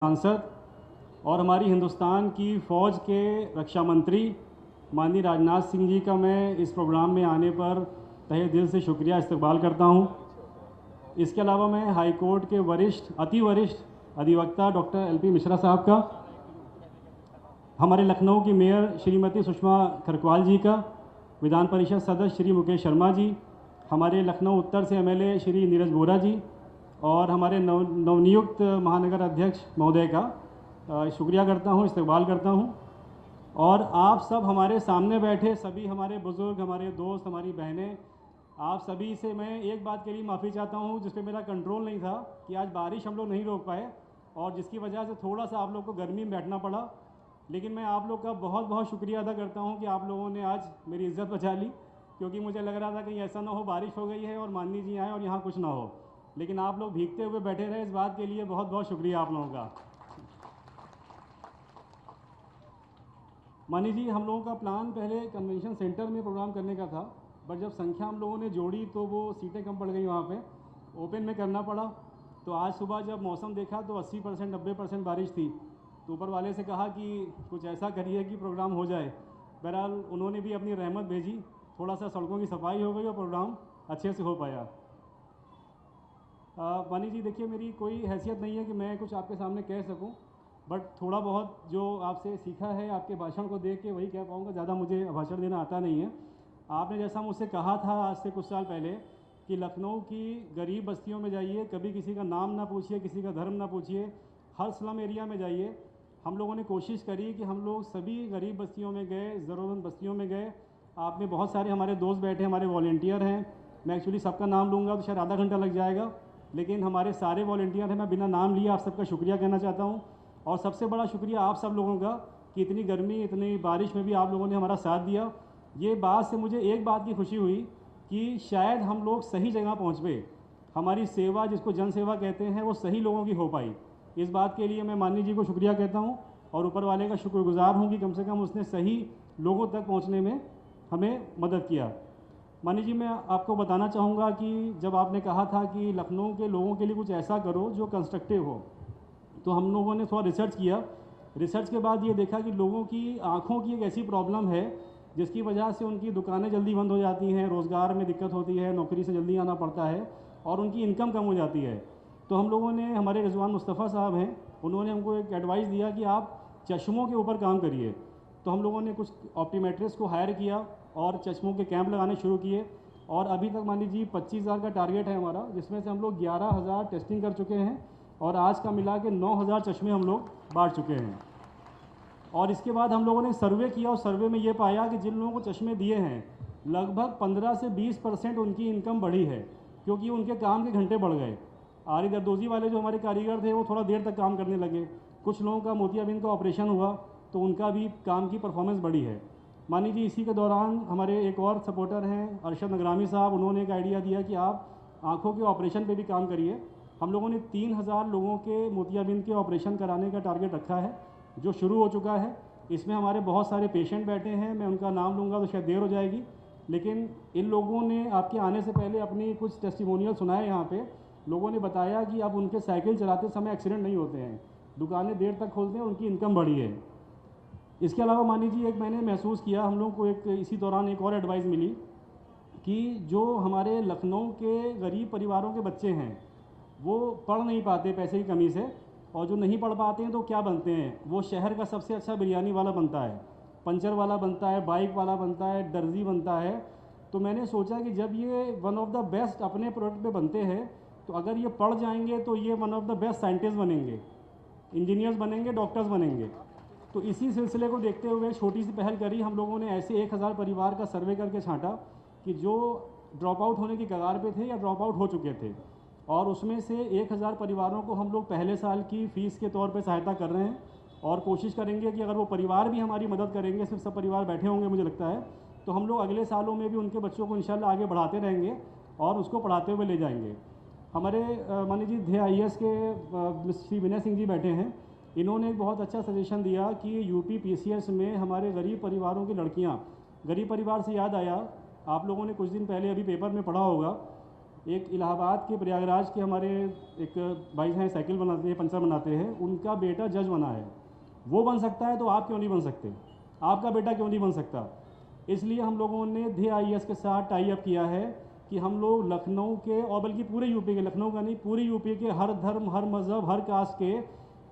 सांसद और हमारी हिंदुस्तान की फ़ौज के रक्षा मंत्री माननीय राजनाथ सिंह जी का मैं इस प्रोग्राम में आने पर तहे दिल से शुक्रिया इस्तकबाल करता हूं। इसके अलावा मैं हाई कोर्ट के अति वरिष्ठ अधिवक्ता डॉक्टर एल.पी. मिश्रा साहब का, हमारे लखनऊ की मेयर श्रीमती सुषमा खरकवाल जी का, विधान परिषद सदस्य श्री मुकेश शर्मा जी, हमारे लखनऊ उत्तर से एमएलए श्री नीरज बोरा जी और हमारे नवनियुक्त महानगर अध्यक्ष महोदय का शुक्रिया करता हूं, इस्तकबाल करता हूं। और आप सब हमारे सामने बैठे सभी हमारे बुज़ुर्ग, हमारे दोस्त, हमारी बहनें, आप सभी से मैं एक बात के लिए माफ़ी चाहता हूं जिस पे मेरा कंट्रोल नहीं था कि आज बारिश हम लोग नहीं रोक पाए और जिसकी वजह से थोड़ा सा आप लोग को गर्मी में बैठना पड़ा। लेकिन मैं आप लोग का बहुत बहुत शुक्रिया अदा करता हूं कि आप लोगों ने आज मेरी इज़्ज़त बचा ली, क्योंकि मुझे लग रहा था कहीं ऐसा ना हो बारिश हो गई है और माननी जी आए और यहाँ कुछ ना हो, लेकिन आप लोग भीगते हुए बैठे रहे। इस बात के लिए बहुत बहुत शुक्रिया आप लोगों का। मानी जी, हम लोगों का प्लान पहले कन्वेंशन सेंटर में प्रोग्राम करने का था, बट जब संख्या हम लोगों ने जोड़ी तो वो सीटें कम पड़ गई, वहाँ पे ओपन में करना पड़ा। तो आज सुबह जब मौसम देखा तो 80% 90% बारिश थी, तो ऊपर वाले से कहा कि कुछ ऐसा करिए कि प्रोग्राम हो जाए। बहरहाल उन्होंने भी अपनी रहमत भेजी, थोड़ा सा सड़कों की सफाई हो गई और प्रोग्राम अच्छे से हो पाया। मानी जी, देखिए मेरी कोई हैसियत नहीं है कि मैं कुछ आपके सामने कह सकूं, बट थोड़ा बहुत जो आपसे सीखा है आपके भाषण को देख के वही कह पाऊँगा, ज़्यादा मुझे भाषण देना आता नहीं है। आपने जैसा मुझसे कहा था आज से कुछ साल पहले कि लखनऊ की गरीब बस्तियों में जाइए, कभी किसी का नाम ना पूछिए, किसी का धर्म ना पूछिए, हर स्लम एरिया में जाइए। हम लोगों ने कोशिश करी कि हम लोग सभी गरीब बस्तियों में गए, ज़रूरतमंद बस्तियों में गए। आप में बहुत सारे हमारे दोस्त बैठे, हमारे वॉलंटियर हैं। मैं एक्चुअली सबका नाम लूँगा तो शायद आधा घंटा लग जाएगा, लेकिन हमारे सारे वॉलंटियर हैं, मैं बिना नाम लिए आप सबका शुक्रिया कहना चाहता हूँ। और सबसे बड़ा शुक्रिया आप सब लोगों का कि इतनी गर्मी, इतनी बारिश में भी आप लोगों ने हमारा साथ दिया। ये बात से मुझे एक बात की खुशी हुई कि शायद हम लोग सही जगह पहुँच गए, हमारी सेवा जिसको जन सेवा कहते हैं वो सही लोगों की हो पाई। इस बात के लिए मैं माननीय जी को शुक्रिया कहता हूँ और ऊपर वाले का शुक्रगुजार हूँ कि कम से कम उसने सही लोगों तक पहुँचने में हमें मदद किया। मानी जी, मैं आपको बताना चाहूँगा कि जब आपने कहा था कि लखनऊ के लोगों के लिए कुछ ऐसा करो जो कंस्ट्रक्टिव हो, तो हम लोगों ने थोड़ा रिसर्च किया। रिसर्च के बाद ये देखा कि लोगों की आँखों की एक ऐसी प्रॉब्लम है जिसकी वजह से उनकी दुकानें जल्दी बंद हो जाती हैं, रोज़गार में दिक्कत होती है, नौकरी से जल्दी आना पड़ता है और उनकी इनकम कम हो जाती है। तो हम लोगों ने, हमारे रिजवान मुस्तफ़ा साहब हैं, उन्होंने हमको एक एडवाइस दिया कि आप चश्मों के ऊपर काम करिए। तो हम लोगों ने कुछ ऑप्टोमेट्रिस्ट को हायर किया और चश्मों के कैंप लगाने शुरू किए और अभी तक मान लीजिए 25,000 का टारगेट है हमारा, जिसमें से हम लोग 11,000 टेस्टिंग कर चुके हैं और आज का मिला के 9,000 चश्मे हम लोग बांट चुके हैं। और इसके बाद हम लोगों ने सर्वे किया और सर्वे में ये पाया कि जिन लोगों को चश्मे दिए हैं लगभग 15 से 20% उनकी इनकम बढ़ी है, क्योंकि उनके काम के घंटे बढ़ गए। आरी दरदोजी वाले जो हमारे कारीगर थे वो थोड़ा देर तक काम करने लगे। कुछ लोगों का मोतियाबिंद का ऑपरेशन हुआ तो उनका भी काम की परफॉर्मेंस बढ़ी है। मानी जी, इसी के दौरान हमारे एक और सपोर्टर हैं अरशद नगरामी साहब, उन्होंने एक आइडिया दिया कि आप आँखों के ऑपरेशन पे भी काम करिए। हम लोगों ने 3,000 लोगों के मोतियाबिंद के ऑपरेशन कराने का टारगेट रखा है जो शुरू हो चुका है। इसमें हमारे बहुत सारे पेशेंट बैठे हैं, मैं उनका नाम लूँगा तो शायद देर हो जाएगी, लेकिन इन लोगों ने आपके आने से पहले अपनी कुछ टेस्टिमोनियल सुनाए। यहाँ पे लोगों ने बताया कि अब उनके साइकिल चलाते समय एक्सीडेंट नहीं होते हैं, दुकानें देर तक खोलते हैं, उनकी इनकम बढ़ी है। इसके अलावा मान लीजिए एक मैंने महसूस किया, हम लोग को एक इसी दौरान एक और एडवाइस मिली कि जो हमारे लखनऊ के गरीब परिवारों के बच्चे हैं वो पढ़ नहीं पाते पैसे की कमी से, और जो नहीं पढ़ पाते हैं तो क्या बनते हैं, वो शहर का सबसे अच्छा बिरयानी वाला बनता है, पंचर वाला बनता है, बाइक वाला बनता है, दर्जी बनता है। तो मैंने सोचा कि जब ये वन ऑफ द बेस्ट अपने प्रोडक्ट पे बनते हैं तो अगर ये पढ़ जाएंगे तो ये one of the best scientist बनेंगे, इंजीनियर्स बनेंगे, डॉक्टर्स बनेंगे। तो इसी सिलसिले को देखते हुए छोटी सी पहल करी। हम लोगों ने ऐसे 1,000 परिवार का सर्वे करके छांटा कि जो ड्रॉप आउट होने की कगार पे थे या ड्रॉप आउट हो चुके थे, और उसमें से 1,000 परिवारों को हम लोग पहले साल की फ़ीस के तौर पे सहायता कर रहे हैं और कोशिश करेंगे कि अगर वो परिवार भी हमारी मदद करेंगे, सिर्फ सब परिवार बैठे होंगे मुझे लगता है, तो हम लोग अगले सालों में भी उनके बच्चों को इंशाल्लाह आगे बढ़ाते रहेंगे और उसको पढ़ाते हुए ले जाएंगे। हमारे मान लीजिए ध्ये IAS के श्री विनय सिंह जी बैठे हैं, इन्होंने एक बहुत अच्छा सजेशन दिया कि यूपी PCS में हमारे गरीब परिवारों की लड़कियां, गरीब परिवार से याद आया, आप लोगों ने कुछ दिन पहले अभी पेपर में पढ़ा होगा, एक इलाहाबाद के प्रयागराज के हमारे एक भाई हैं, साइकिल बनाते हैं, पंचर बनाते हैं, उनका बेटा जज बना है। वो बन सकता है तो आप क्यों नहीं बन सकते? आपका बेटा क्यों नहीं बन सकता? इसलिए हम लोगों ने ध्येय IAS के साथ टाई अप किया है कि हम लोग लखनऊ के, और बल्कि पूरे यूपी के, लखनऊ का नहीं, पूरी यूपी के हर धर्म, हर मज़हब, हर कास्ट के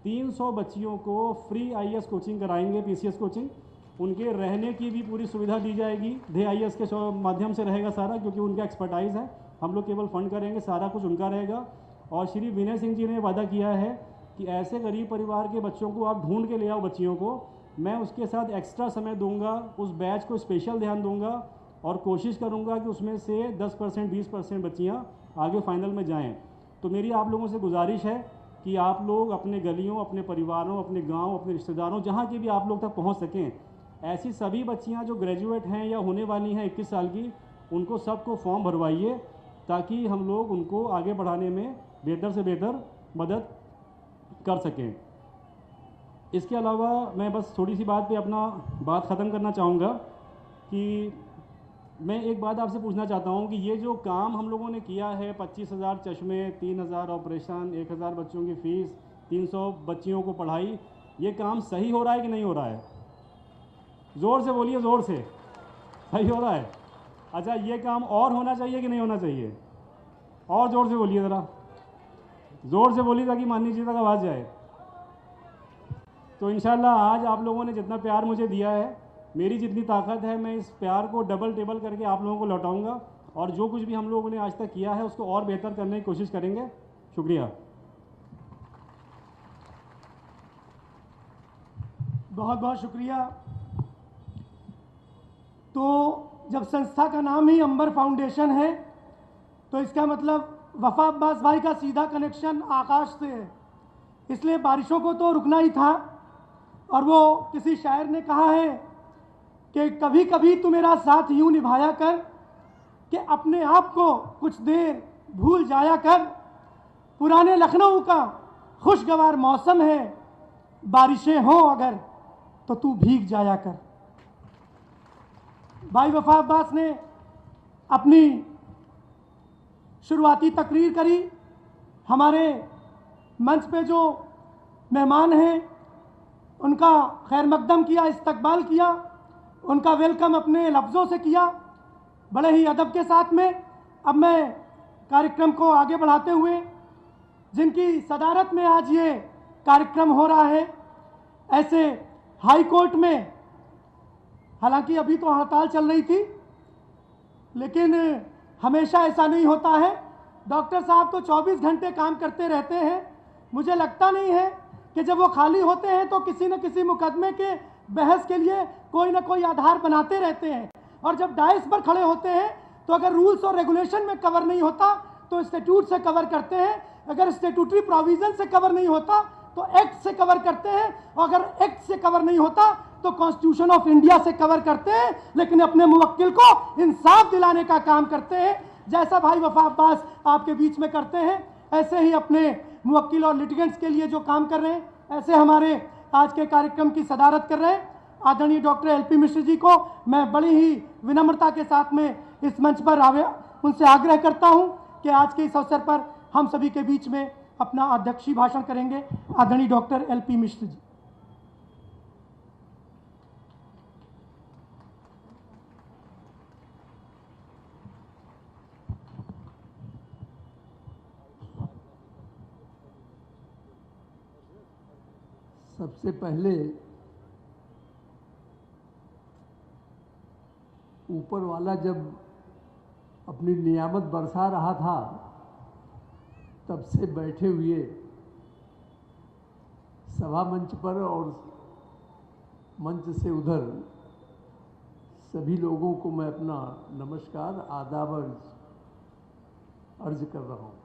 300 बच्चियों को फ्री IAS कोचिंग कराएंगे, PCS कोचिंग। उनके रहने की भी पूरी सुविधा दी जाएगी, ध्येय IAS के माध्यम से रहेगा सारा, क्योंकि उनका एक्सपर्टाइज़ है। हम लोग केवल फंड करेंगे, सारा कुछ उनका रहेगा। और श्री विनय सिंह जी ने वादा किया है कि ऐसे गरीब परिवार के बच्चों को आप ढूंढ के ले आओ, बच्चियों को, मैं उसके साथ एक्स्ट्रा समय दूंगा, उस बैच को स्पेशल ध्यान दूंगा और कोशिश करूंगा कि उसमें से 10% 20% बच्चियाँ आगे फाइनल में जाएं। तो मेरी आप लोगों से गुजारिश है कि आप लोग अपने गलियों, अपने परिवारों, अपने गांव, अपने रिश्तेदारों, जहां के भी आप लोग तक पहुंच सकें, ऐसी सभी बच्चियां जो ग्रेजुएट हैं या होने वाली हैं 21 साल की, उनको सबको फॉर्म भरवाइए, ताकि हम लोग उनको आगे बढ़ाने में बेहतर से बेहतर मदद कर सकें। इसके अलावा मैं बस थोड़ी सी बात पे अपना बात ख़त्म करना चाहूँगा कि मैं एक बात आपसे पूछना चाहता हूँ कि ये जो काम हम लोगों ने किया है, 25,000 चश्मे, 3,000 ऑपरेशन, 1,000 बच्चों की फ़ीस, 300 बच्चियों को पढ़ाई, ये काम सही हो रहा है कि नहीं हो रहा है? ज़ोर से बोलिए, ज़ोर से। सही हो रहा है? अच्छा, ये काम और होना चाहिए कि नहीं होना चाहिए? और ज़ोर से बोलिए, ज़रा ज़ोर से बोलिए ताकि माननीय जी तक आवाज़ जाए। तो इंशाल्लाह आज आप लोगों ने जितना प्यार मुझे दिया है, मेरी जितनी ताकत है, मैं इस प्यार को डबल टेबल करके आप लोगों को लौटाऊंगा, और जो कुछ भी हम लोगों ने आज तक किया है उसको और बेहतर करने की कोशिश करेंगे। शुक्रिया। बहुत बहुत शुक्रिया। तो जब संस्था का नाम ही अंबर फाउंडेशन है, तो इसका मतलब वफा अब्बास भाई का सीधा कनेक्शन आकाश से है, इसलिए बारिशों को तो रुकना ही था। और वो किसी शायर ने कहा है कि कभी कभी तू मेरा साथ यूं निभाया कर कि अपने आप को कुछ देर भूल जाया कर। पुराने लखनऊ का खुशगवार मौसम है, बारिशें हों अगर तो तू भीग जाया कर। भाई वफा अब्बास ने अपनी शुरुआती तकरीर करी। हमारे मंच पे जो मेहमान हैं उनका खैर मकदम किया, इस्तकबाल किया, उनका वेलकम अपने लफ्ज़ों से किया, बड़े ही अदब के साथ में। अब मैं कार्यक्रम को आगे बढ़ाते हुए, जिनकी सदारत में आज ये कार्यक्रम हो रहा है, ऐसे हाई कोर्ट में, हालांकि अभी तो हड़ताल चल रही थी, लेकिन हमेशा ऐसा नहीं होता है। डॉक्टर साहब तो 24 घंटे काम करते रहते हैं। मुझे लगता नहीं है कि जब वो खाली होते हैं तो किसी न किसी मुकदमे के बहस के लिए कोई ना कोई आधार बनाते रहते हैं। और जब डायस पर खड़े होते हैं तो अगर रूल्स और रेगुलेशन में कवर नहीं होता तो स्टैट्यूट से कवर करते हैं, अगर स्टैट्यूटरी प्रोविजन से कवर नहीं होता तो एक्ट से कवर करते हैं, और अगर एक्ट से कवर नहीं होता तो कॉन्स्टिट्यूशन ऑफ इंडिया से कवर करते हैं, लेकिन अपने मुवक्किल को इंसाफ दिलाने का काम करते हैं। जैसा भाई वफा अब्बास आपके बीच में करते हैं, ऐसे ही अपने मुवक्किल और लिटिगेंट्स के लिए जो काम कर रहे हैं, ऐसे हमारे आज के कार्यक्रम की सदारत कर रहे हैं आदरणीय डॉक्टर LP मिश्र जी को मैं बड़ी ही विनम्रता के साथ में इस मंच पर उनसे आग्रह करता हूं कि आज के इस अवसर पर हम सभी के बीच में अपना अध्यक्षीय भाषण करेंगे आदरणीय डॉक्टर LP मिश्र जी। सबसे पहले ऊपर वाला जब अपनी नियामत बरसा रहा था, तब से बैठे हुए सभा मंच पर और मंच से उधर सभी लोगों को मैं अपना नमस्कार, आदाब अर्ज कर रहा हूँ।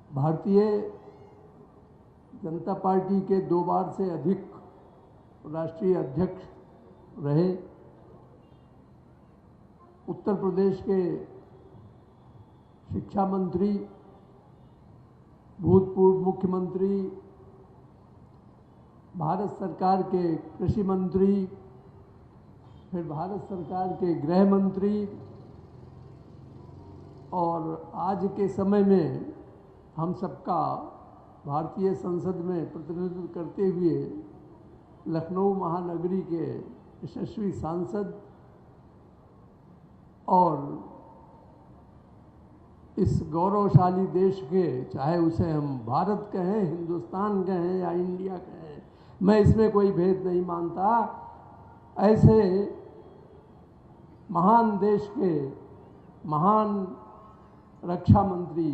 भारतीय जनता पार्टी के 2 बार से अधिक राष्ट्रीय अध्यक्ष रहे, उत्तर प्रदेश के शिक्षा मंत्री, भूतपूर्व मुख्यमंत्री, भारत सरकार के कृषि मंत्री, फिर भारत सरकार के गृह मंत्री और आज के समय में हम सबका भारतीय संसद में प्रतिनिधित्व करते हुए लखनऊ महानगरी के यशस्वी सांसद और इस गौरवशाली देश के, चाहे उसे हम भारत कहें, हिंदुस्तान कहें या इंडिया कहें, मैं इसमें कोई भेद नहीं मानता, ऐसे महान देश के महान रक्षा मंत्री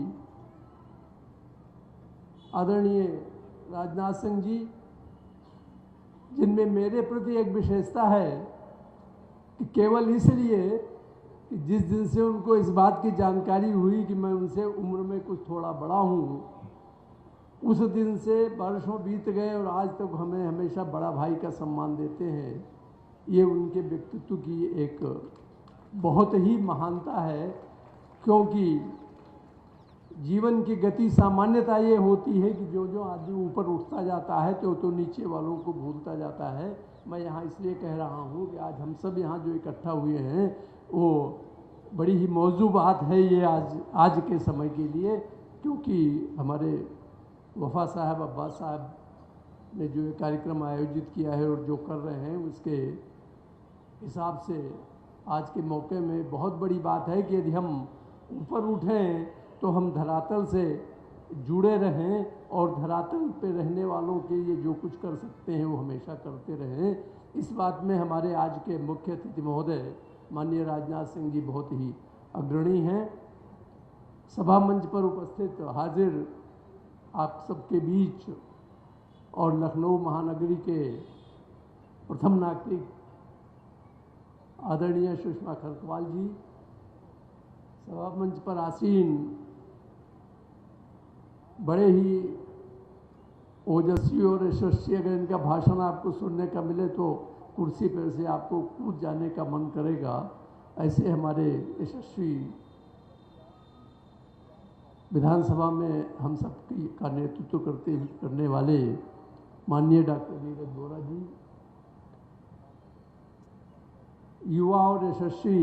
आदरणीय राजनाथ सिंह जी, जिनमें मेरे प्रति एक विशेषता है कि केवल इसलिए कि जिस दिन से उनको इस बात की जानकारी हुई कि मैं उनसे उम्र में कुछ थोड़ा बड़ा हूँ, उस दिन से वर्षों बीत गए और आज तक हमें हमेशा बड़ा भाई का सम्मान देते हैं। ये उनके व्यक्तित्व की एक बहुत ही महानता है, क्योंकि जीवन की गति सामान्यता ये होती है कि जो जो आदमी ऊपर उठता जाता है तो नीचे वालों को भूलता जाता है। मैं यहाँ इसलिए कह रहा हूँ कि आज हम सब यहाँ जो इकट्ठा हुए हैं वो बड़ी ही मौजू बात है ये आज के समय के लिए, क्योंकि हमारे वफा साहब, अब्बास साहब ने जो ये कार्यक्रम आयोजित किया है और जो कर रहे हैं उसके हिसाब से आज के मौके में बहुत बड़ी बात है कि यदि हम ऊपर उठें तो हम धरातल से जुड़े रहें और धरातल पे रहने वालों के लिए जो कुछ कर सकते हैं वो हमेशा करते रहें। इस बात में हमारे आज के मुख्य अतिथि महोदय माननीय राजनाथ सिंह जी बहुत ही अग्रणी हैं। सभा मंच पर उपस्थित हाजिर आप सबके बीच और लखनऊ महानगरी के प्रथम नागरिक आदरणीय सुषमा खरकवाल जी, सभा मंच पर आसीन बड़े ही ओजस्वी और यशस्वी, अगर इनका भाषण आपको सुनने का मिले तो कुर्सी पर से आपको कूद जाने का मन करेगा। ऐसे हमारे यशस्वी विधानसभा में हम सबकी का नेतृत्व करने वाले माननीय डॉक्टर नीरज वोरा जी, युवा और यशस्वी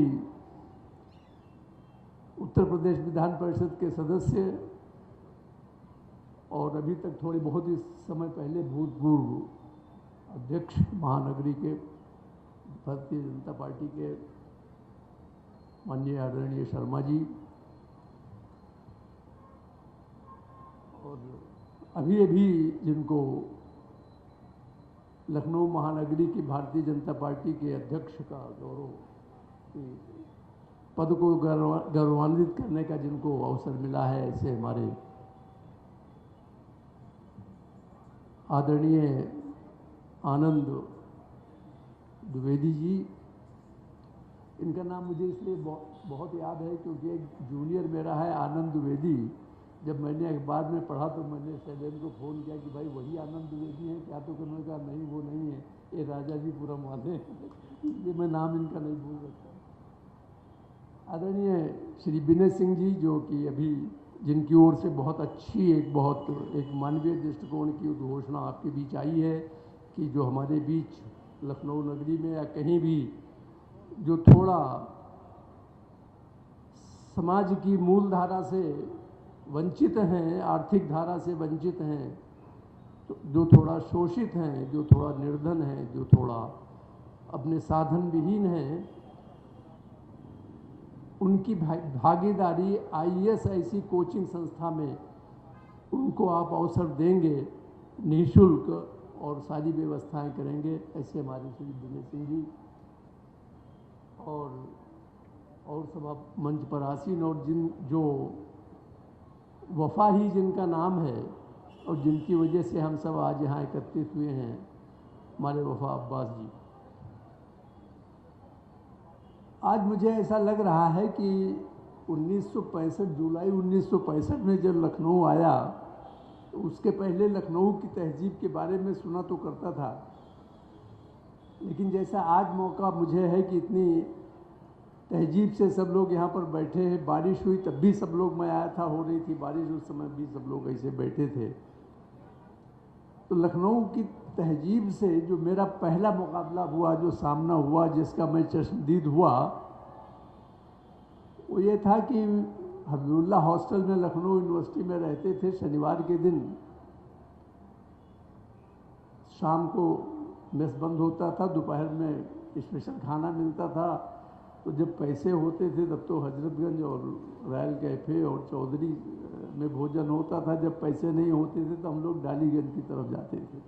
उत्तर प्रदेश विधान परिषद के सदस्य और अभी तक थोड़ी बहुत ही समय पहले भूतपूर्व अध्यक्ष महानगरी के भारतीय जनता पार्टी के माननीय आदरणीय शर्मा जी, और अभी जिनको लखनऊ महानगरी की भारतीय जनता पार्टी के अध्यक्ष का गौरव पद को गौरवान्वित करने का जिनको अवसर मिला है, ऐसे हमारे आदरणीय आनंद द्विवेदी जी। इनका नाम मुझे इसलिए बहुत याद है क्योंकि एक जूनियर मेरा है आनंद द्विवेदी। जब मैंने अखबार में पढ़ा तो मैंने शैलेंद्र को फ़ोन किया कि भाई वही आनंद द्विवेदी है क्या, तो उन्होंने कहा नहीं वो नहीं है, ये राजाजीपुरम वाले इसलिए मैं नाम इनका नहीं भूल सकता। आदरणीय श्री विनय सिंह जी, जो कि अभी जिनकी ओर से बहुत अच्छी एक मानवीय दृष्टिकोण की उद्घोषणा आपके बीच आई है कि जो हमारे बीच लखनऊ नगरी में या कहीं भी जो थोड़ा समाज की मूल धारा से वंचित हैं, आर्थिक धारा से वंचित हैं, तो जो थोड़ा शोषित हैं, जो थोड़ा निर्धन हैं, जो थोड़ा अपने साधन विहीन हैं, उनकी भागीदारी आईएएस ऐसी कोचिंग संस्था में उनको आप अवसर देंगे निःशुल्क और सारी व्यवस्थाएं करेंगे, ऐसे हमारे श्री विनय सिंह जी और सभा मंच पर आसीन और जो वफा ही जिनका नाम है और जिनकी वजह से हम सब आज यहाँ एकत्रित हुए हैं, हमारे वफा अब्बास जी। आज मुझे ऐसा लग रहा है कि 1965 जुलाई 1965 में जब लखनऊ आया तो उसके पहले लखनऊ की तहजीब के बारे में सुना तो करता था, लेकिन जैसा आज मौका मुझे है कि इतनी तहजीब से सब लोग यहाँ पर बैठे हैं, बारिश हुई तब भी सब लोग, मैं आया था हो रही थी बारिश उस समय भी सब लोग ऐसे बैठे थे, तो लखनऊ की तहजीब से जो मेरा पहला मुकाबला हुआ, जो सामना हुआ, जिसका मैं चश्मदीद हुआ, वो ये था कि हबीबुल्ला हॉस्टल में लखनऊ यूनिवर्सिटी में रहते थे। शनिवार के दिन शाम को मेस बंद होता था, दोपहर में स्पेशल खाना मिलता था। तो जब पैसे होते थे तब तो हजरतगंज और रॉयल कैफ़े और चौधरी में भोजन होता था। जब पैसे नहीं होते थे तो हम लोग डालीगंज की तरफ जाते थे।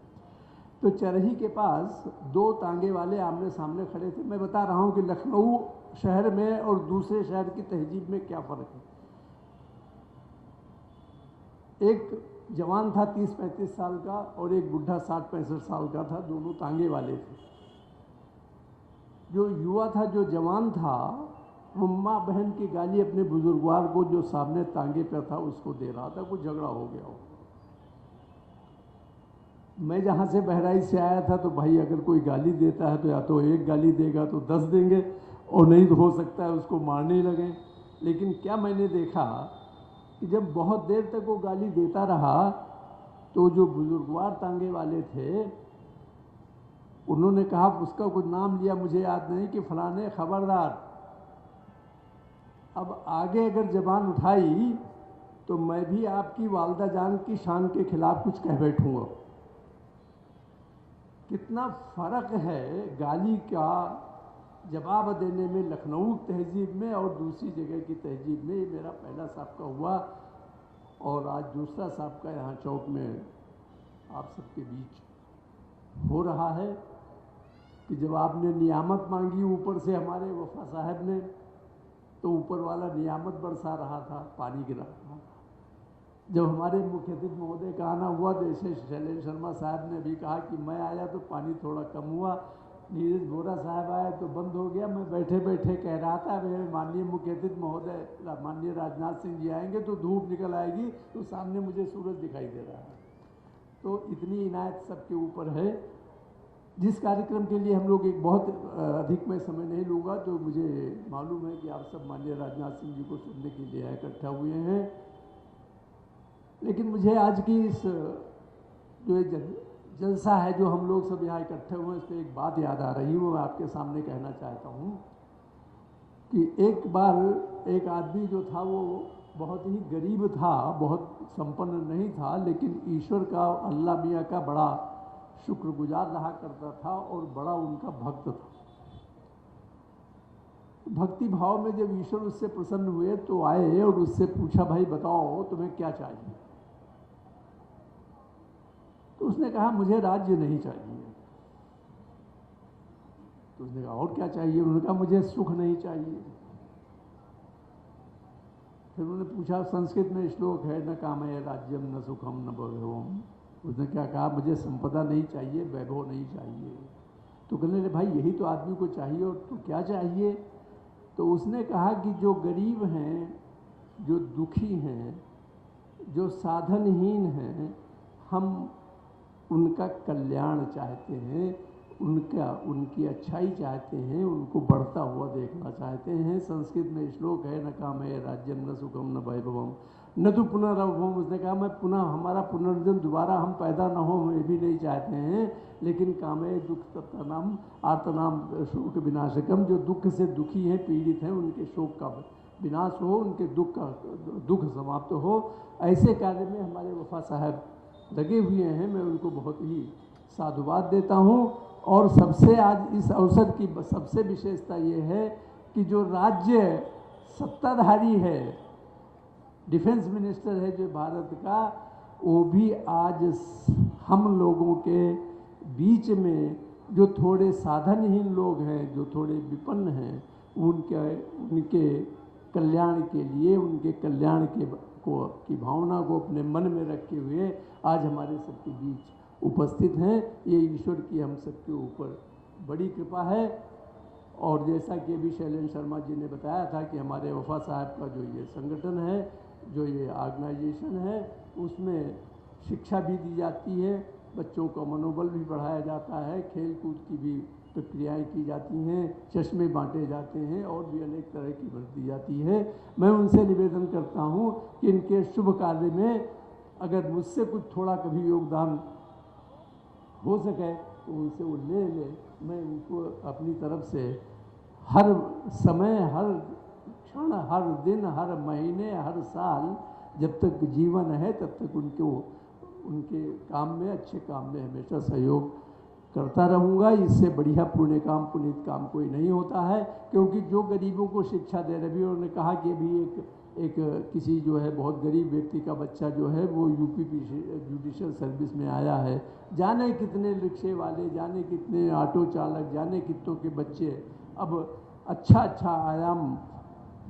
तो चरही के पास दो तांगे वाले आमने सामने खड़े थे। मैं बता रहा हूँ कि लखनऊ शहर में और दूसरे शहर की तहजीब में क्या फ़र्क है। एक जवान था 30-35 साल का और एक बुढ़ा 60-65 साल का था। दोनों तांगे वाले थे। जो युवा था, जो जवान था, वो माँ बहन की गाली अपने बुजुर्गवार को जो सामने तांगे पे था उसको दे रहा था। कुछ झगड़ा हो गया हो। मैं जहाँ से बहराइच से आया था तो भाई अगर कोई गाली देता है तो या तो एक गाली देगा तो 10 देंगे, और नहीं तो हो सकता है उसको मारने ही लगें। लेकिन क्या मैंने देखा कि जब बहुत देर तक वो गाली देता रहा तो जो बुजुर्गवार तांगे वाले थे उन्होंने कहा, उसका कुछ नाम लिया मुझे याद नहीं, कि फलाने खबरदार, अब आगे अगर जबान उठाई तो मैं भी आपकी वालदा जान की शान के खिलाफ कुछ कह बैठूंगा। कितना फ़र्क है गाली का जवाब देने में लखनऊ तहजीब में और दूसरी जगह की तहजीब में। ये मेरा पहला साबका हुआ और आज दूसरा साबका यहाँ चौक में आप सबके बीच हो रहा है कि जब आपने नियामत मांगी ऊपर से हमारे वफा साहब ने, तो ऊपर वाला नियामत बरसा रहा था, पानी गिरा रहा था। जब हमारे मुख्य अतिथि महोदय का आना हुआ तो ऐसे शैलेंद्र शर्मा साहब ने भी कहा कि मैं आया तो पानी थोड़ा कम हुआ, नीरज बोरा साहब आए तो बंद हो गया। मैं बैठे बैठे कह रहा था मेरे माननीय मुख्य अतिथि महोदय माननीय राजनाथ सिंह जी आएंगे तो धूप निकल आएगी, तो सामने मुझे सूरज दिखाई दे रहा है। तो इतनी इनायत सबके ऊपर है। जिस कार्यक्रम के लिए हम लोग एक बहुत अधिक मैं समय नहीं लूँगा, तो मुझे मालूम है कि आप सब माननीय राजनाथ सिंह जी को सुनने के लिए इकट्ठा हुए हैं। लेकिन मुझे आज की इस जो जलसा है, जो हम लोग सब यहाँ इकट्ठे हुए, इस पर एक बात याद आ रही है, वो मैं आपके सामने कहना चाहता हूँ कि एक बार एक आदमी जो था वो बहुत ही गरीब था, बहुत संपन्न नहीं था, लेकिन ईश्वर का, अल्लाह मियाँ का बड़ा शुक्रगुजार रहा करता था और बड़ा उनका भक्त था। भक्ति भाव में जब ईश्वर उससे प्रसन्न हुए तो आए और उससे पूछा, भाई बताओ तुम्हें क्या चाहिए। तो उसने कहा, मुझे राज्य नहीं चाहिए। तो उसने कहा, और क्या चाहिए। उन्होंने कहा, मुझे सुख नहीं चाहिए। फिर उन्होंने पूछा, संस्कृत में श्लोक है, न कामये राज्यम न सुखम न वैभवम। उसने क्या कहा, मुझे संपदा नहीं चाहिए, वैभव नहीं चाहिए। तो कहने लगे, भाई यही तो आदमी को चाहिए, और तो क्या चाहिए। तो उसने कहा कि जो गरीब हैं, जो दुखी हैं, जो साधनहीन हैं, हम उनका कल्याण चाहते हैं, उनकी अच्छाई चाहते हैं, उनको बढ़ता हुआ देखना चाहते हैं। संस्कृत में श्लोक है, न कामये राज्यम न सुखम न वैभवम न तो पुनर्भवम। उसने कहा, मैं पुनः, हमारा पुनर्जन्म दोबारा हम पैदा न हो, ये भी नहीं चाहते हैं, लेकिन कामये दुख तत्नाम आर्तनाम शोक विनाशकम। जो दुख से दुखी हैं, पीड़ित हैं, उनके शोक का विनाश हो, उनके दुख समाप्त हो। ऐसे कार्य में हमारे वफा साहब लगे हुए हैं। मैं उनको बहुत ही साधुवाद देता हूँ। और सबसे आज इस अवसर की सबसे विशेषता ये है कि जो राज्य सत्ताधारी है, डिफेंस मिनिस्टर है जो भारत का, वो भी आज हम लोगों के बीच में जो थोड़े साधनहीन लोग हैं, जो थोड़े विपन्न हैं, उनके कल्याण के लिए, उनके कल्याण की भावना को अपने मन में रखे हुए आज हमारे सबके बीच उपस्थित हैं। ये ईश्वर की हम सबके ऊपर बड़ी कृपा है। और जैसा कि अभी शैलेंद्र शर्मा जी ने बताया था कि हमारे वफा साहब का जो ये संगठन है, जो ये ऑर्गेनाइजेशन है, उसमें शिक्षा भी दी जाती है, बच्चों का मनोबल भी बढ़ाया जाता है, खेल कूद की भी प्रक्रियाएं की जाती हैं, चश्मे बांटे जाते हैं और भी अनेक तरह की मदद दी जाती है। मैं उनसे निवेदन करता हूं कि इनके शुभ कार्य में अगर मुझसे कुछ थोड़ा कभी योगदान हो सके तो उनसे वो ले ले। मैं उनको अपनी तरफ से हर समय, हर क्षण, हर दिन, हर महीने, हर साल, जब तक जीवन है तब तक उनके काम में, अच्छे काम में हमेशा सहयोग करता रहूँगा। इससे बढ़िया पुण्य काम, पुनीत काम कोई नहीं होता है। क्योंकि जो गरीबों को शिक्षा दे रहे, अभी उन्होंने कहा कि अभी एक किसी जो है बहुत गरीब व्यक्ति का बच्चा जो है वो यूपी जुडिशल सर्विस में आया है। जाने कितने रिक्शे वाले, जाने कितने ऑटो चालक, जाने कितनों के बच्चे अब अच्छा आयाम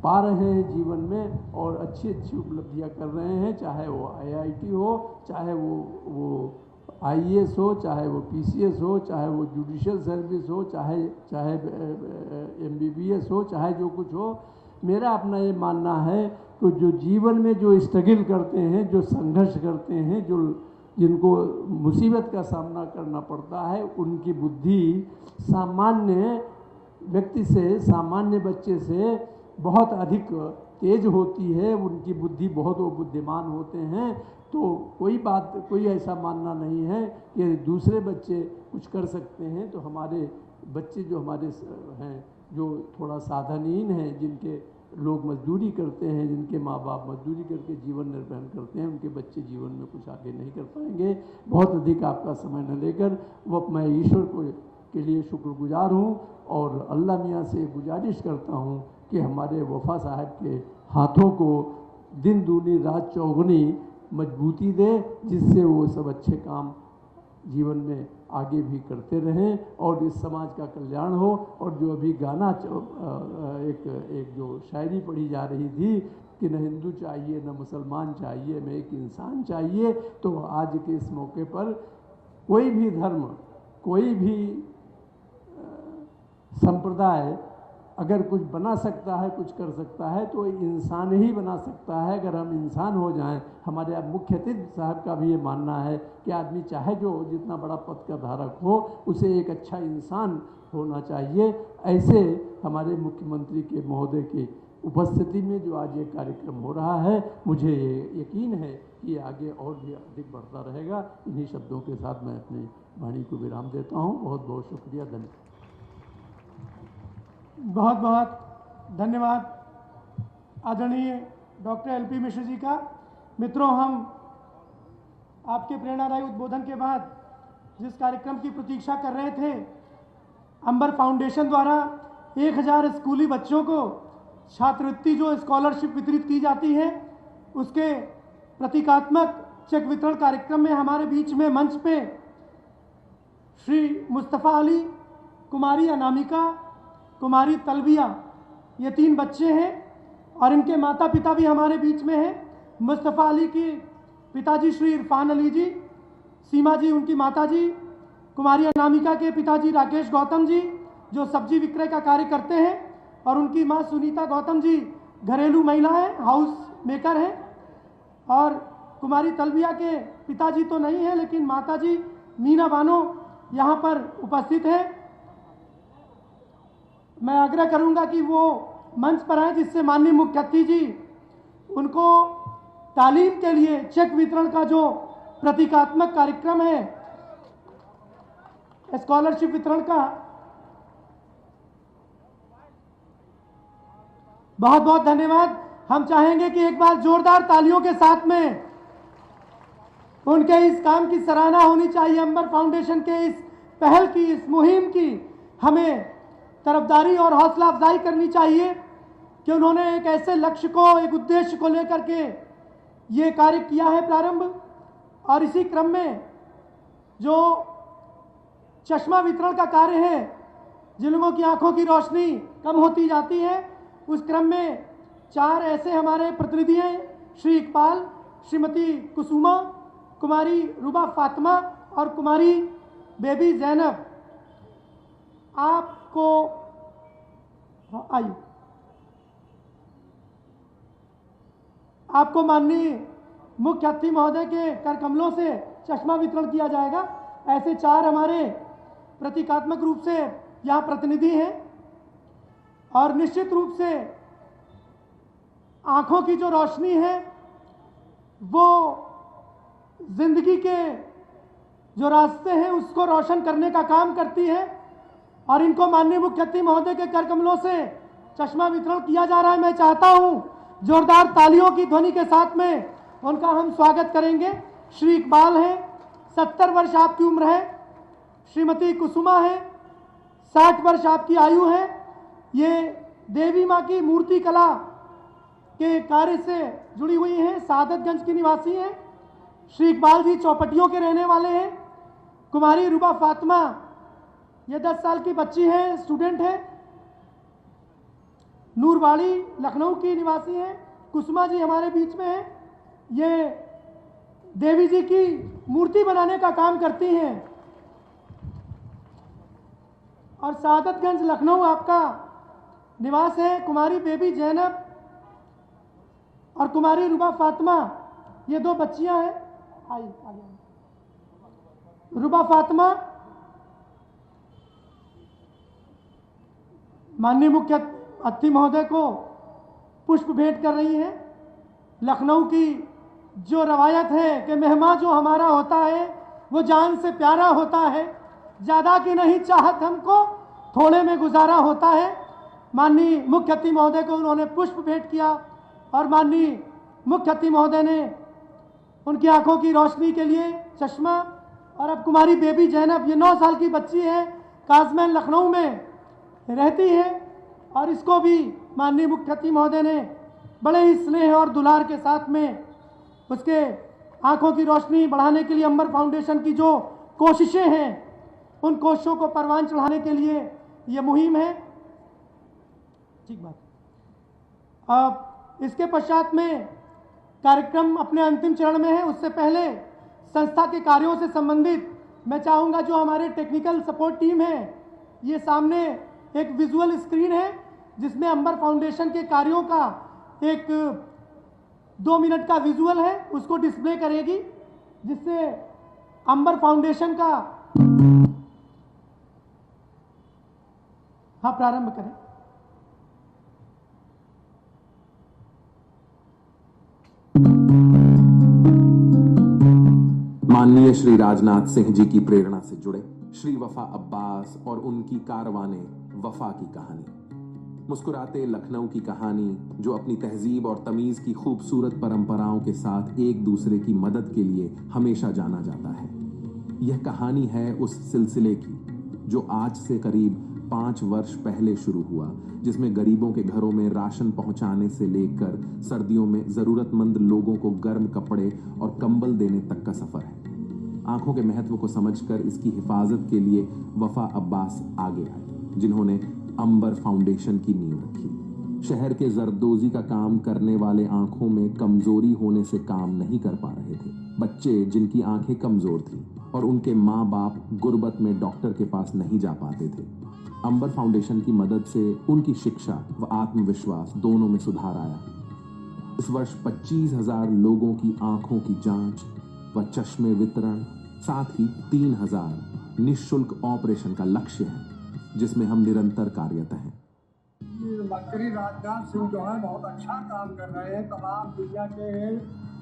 पा रहे हैं जीवन में और अच्छी उपलब्धियां कर रहे हैं। चाहे वो IIT हो, चाहे वो IAS हो, चाहे वो PCS हो, चाहे वो जुडिशल सर्विस हो, चाहे MBBS हो, चाहे जो कुछ हो। मेरा अपना ये मानना है कि जो जीवन में जो स्ट्रगल करते हैं, जो संघर्ष करते हैं, जिनको मुसीबत का सामना करना पड़ता है, उनकी बुद्धि सामान्य व्यक्ति से, सामान्य बच्चे से बहुत अधिक तेज होती है। उनकी बुद्धि बहुत, वो बुद्धिमान होते हैं। तो कोई ऐसा मानना नहीं है कि दूसरे बच्चे कुछ कर सकते हैं। तो हमारे बच्चे जो हमारे हैं, जो थोड़ा साधनहीन हैं, जिनके लोग मजदूरी करते हैं, जिनके माँ बाप मजदूरी करके जीवन निर्वाह करते हैं, उनके बच्चे जीवन में कुछ आगे नहीं कर पाएंगे। बहुत अधिक आपका समय न लेकर मैं ईश्वर के लिए शुक्रगुजार हूँ और अल्लाह मियाँ से गुजारिश करता हूँ कि हमारे वफा साहब के हाथों को दिन दूनी रात चौगुनी मजबूती दे, जिससे वो सब अच्छे काम जीवन में आगे भी करते रहें और इस समाज का कल्याण हो। और जो अभी गाना एक जो शायरी पढ़ी जा रही थी कि न हिंदू चाहिए, न मुसलमान चाहिए, मैं एक इंसान चाहिए। तो आज के इस मौके पर कोई भी धर्म, कोई भी संप्रदाय अगर कुछ बना सकता है, कुछ कर सकता है, तो इंसान ही बना सकता है। अगर हम इंसान हो जाएं, हमारे अब मुख्य अतिथि साहब का भी ये मानना है कि आदमी चाहे जो जितना बड़ा पद का धारक हो, उसे एक अच्छा इंसान होना चाहिए। ऐसे हमारे मुख्यमंत्री के महोदय की उपस्थिति में जो आज ये कार्यक्रम हो रहा है, मुझे यकीन है कि आगे और भी अधिक बढ़ता रहेगा। इन्हीं शब्दों के साथ मैं अपनी वाणी को विराम देता हूँ। बहुत बहुत शुक्रिया, धन्यवाद। बहुत बहुत धन्यवाद आदरणीय डॉक्टर LP मिश्र जी का। मित्रों, हम आपके प्रेरणादायी उद्बोधन के बाद जिस कार्यक्रम की प्रतीक्षा कर रहे थे, अंबर फाउंडेशन द्वारा 1000 स्कूली बच्चों को छात्रवृत्ति जो स्कॉलरशिप वितरित की जाती है, उसके प्रतीकात्मक चेक वितरण कार्यक्रम में हमारे बीच में मंच पे श्री मुस्तफ़ा अली, कुमारी अनामिका, कुमारी तलबिया, ये 3 बच्चे हैं और इनके माता पिता भी हमारे बीच में हैं। मुस्तफ़ा अली के पिताजी श्री इरफान अली जी, सीमा जी उनकी माता जी, कुमारी अनामिका के पिताजी राकेश गौतम जी जो सब्जी विक्रय का कार्य करते हैं, और उनकी माँ सुनीता गौतम जी घरेलू महिला हैं, हाउस मेकर हैं। और कुमारी तलबिया के पिताजी तो नहीं है, लेकिन माता जी मीना बानो यहाँ पर उपस्थित हैं। मैं आग्रह करूंगा कि वो मंच पर आए, जिससे माननीय मुख्य अतिथि जी उनको तालीम के लिए चेक वितरण का जो प्रतीकात्मक कार्यक्रम है स्कॉलरशिप वितरण का, बहुत बहुत धन्यवाद। हम चाहेंगे कि एक बार जोरदार तालियों के साथ में उनके इस काम की सराहना होनी चाहिए। अंबर फाउंडेशन के इस पहल की, इस मुहिम की हमें तरफदारी और हौसला अफजाई करनी चाहिए कि उन्होंने एक ऐसे लक्ष्य को, एक उद्देश्य को लेकर के ये कार्य किया है प्रारंभ। और इसी क्रम में जो चश्मा वितरण का कार्य है, जिन लोगों की आंखों की रोशनी कम होती जाती है, उस क्रम में 4 ऐसे हमारे प्रतिनिधि हैं, श्री इकबाल, श्रीमती कुसुमा, कुमारी रुबा फातिमा और कुमारी बेबी जैनब। आपको आइए, आपको माननीय मुख्य अतिथि महोदय के कर कमलों से चश्मा वितरण किया जाएगा। ऐसे 4 हमारे प्रतीकात्मक रूप से यहाँ प्रतिनिधि हैं और निश्चित रूप से आंखों की जो रोशनी है वो जिंदगी के जो रास्ते हैं उसको रोशन करने का काम करती है। और इनको माननीय मुख्य अतिथि महोदय के कर कमलों से चश्मा वितरण किया जा रहा है। मैं चाहता हूं जोरदार तालियों की ध्वनि के साथ में उनका हम स्वागत करेंगे। श्री इकबाल हैं, 70 वर्ष आपकी उम्र है। श्रीमती कुसुमा है, 60 वर्ष आपकी आयु है। ये देवी माँ की मूर्ति कला के कार्य से जुड़ी हुई हैं, सादतगंज की निवासी हैं। श्री इकबाल जी चौपटियों के रहने वाले हैं। कुमारी रुबा फातिमा, ये 10 साल की बच्ची है, स्टूडेंट है, नूरवाड़ी लखनऊ की निवासी हैं। कुसुमा जी हमारे बीच में हैं, ये देवी जी की मूर्ति बनाने का काम करती हैं। और सादतगंज लखनऊ आपका निवास है। कुमारी बेबी जैनब और कुमारी रुबा फातिमा, ये 2 बच्चियां हैं। आइए रुबा फातिमा माननीय मुख्य अतिथि महोदय को पुष्प भेंट कर रही हैं। लखनऊ की जो रवायत है कि मेहमान जो हमारा होता है वो जान से प्यारा होता है, ज़्यादा की नहीं चाहत हमको, थोड़े में गुजारा होता है। माननीय मुख्य अतिथि महोदय को उन्होंने पुष्प भेंट किया और माननीय मुख्य अतिथि महोदय ने उनकी आंखों की रोशनी के लिए चश्मा। और अब कुमारी बेबी जैनब, ये 9 साल की बच्ची है, काजमैन लखनऊ में रहती है और इसको भी माननीय मुख्य अतिथि महोदय ने बड़े ही स्नेह और दुलार के साथ में उसके आंखों की रोशनी बढ़ाने के लिए अंबर फाउंडेशन की जो कोशिशें हैं उन कोशिशों को परवान चढ़ाने के लिए ये मुहिम है। ठीक बात। अब इसके पश्चात में कार्यक्रम अपने अंतिम चरण में है। उससे पहले संस्था के कार्यों से संबंधित मैं चाहूँगा जो हमारे टेक्निकल सपोर्ट टीम है, ये सामने एक विजुअल स्क्रीन है जिसमें अंबर फाउंडेशन के कार्यों का एक 2 मिनट का विजुअल है, उसको डिस्प्ले करेगी, जिससे अंबर फाउंडेशन का हाँ प्रारंभ करें। माननीय श्री राजनाथ सिंह जी की प्रेरणा से जुड़े श्री वफा अब्बास और उनकी कारवाने वफा की कहानी, मुस्कुराते लखनऊ की कहानी जो अपनी तहजीब और तमीज की खूबसूरत परंपराओं के साथ एक दूसरे की मदद के लिए हमेशा जाना जाता है। यह कहानी है उस सिलसिले की जो आज से करीब 5 वर्ष पहले शुरू हुआ, जिसमें गरीबों के घरों में राशन पहुंचाने से लेकर सर्दियों में जरूरतमंद लोगों को गर्म कपड़े और कंबल देने तक का सफर है। आंखों के महत्व को समझकर इसकी हिफाजत के लिए वफा अब्बास आगे आए, जिन्होंने अंबर फाउंडेशन की नींव रखी। शहर के जरदोजी का काम करने वाले आंखों में कमजोरी होने से काम नहीं कर पा रहे थे। बच्चे जिनकी आंखें कमजोर थीं और उनके माँ बाप गुर्बत में डॉक्टर के पास नहीं जा पाते थे। अंबर फाउंडेशन की मदद से उनकी शिक्षा व आत्मविश्वास दोनों में सुधार आया। इस वर्ष 25,000 लोगों की आंखों की जांच व चश्मे वितरण, साथ ही 3,000 निःशुल्क ऑपरेशन का लक्ष्य है, जिसमें हम निरंतर कार्यरत हैं। मंत्री राजनाथ सिंह जो है बहुत अच्छा काम कर रहे हैं। तमाम दुनिया के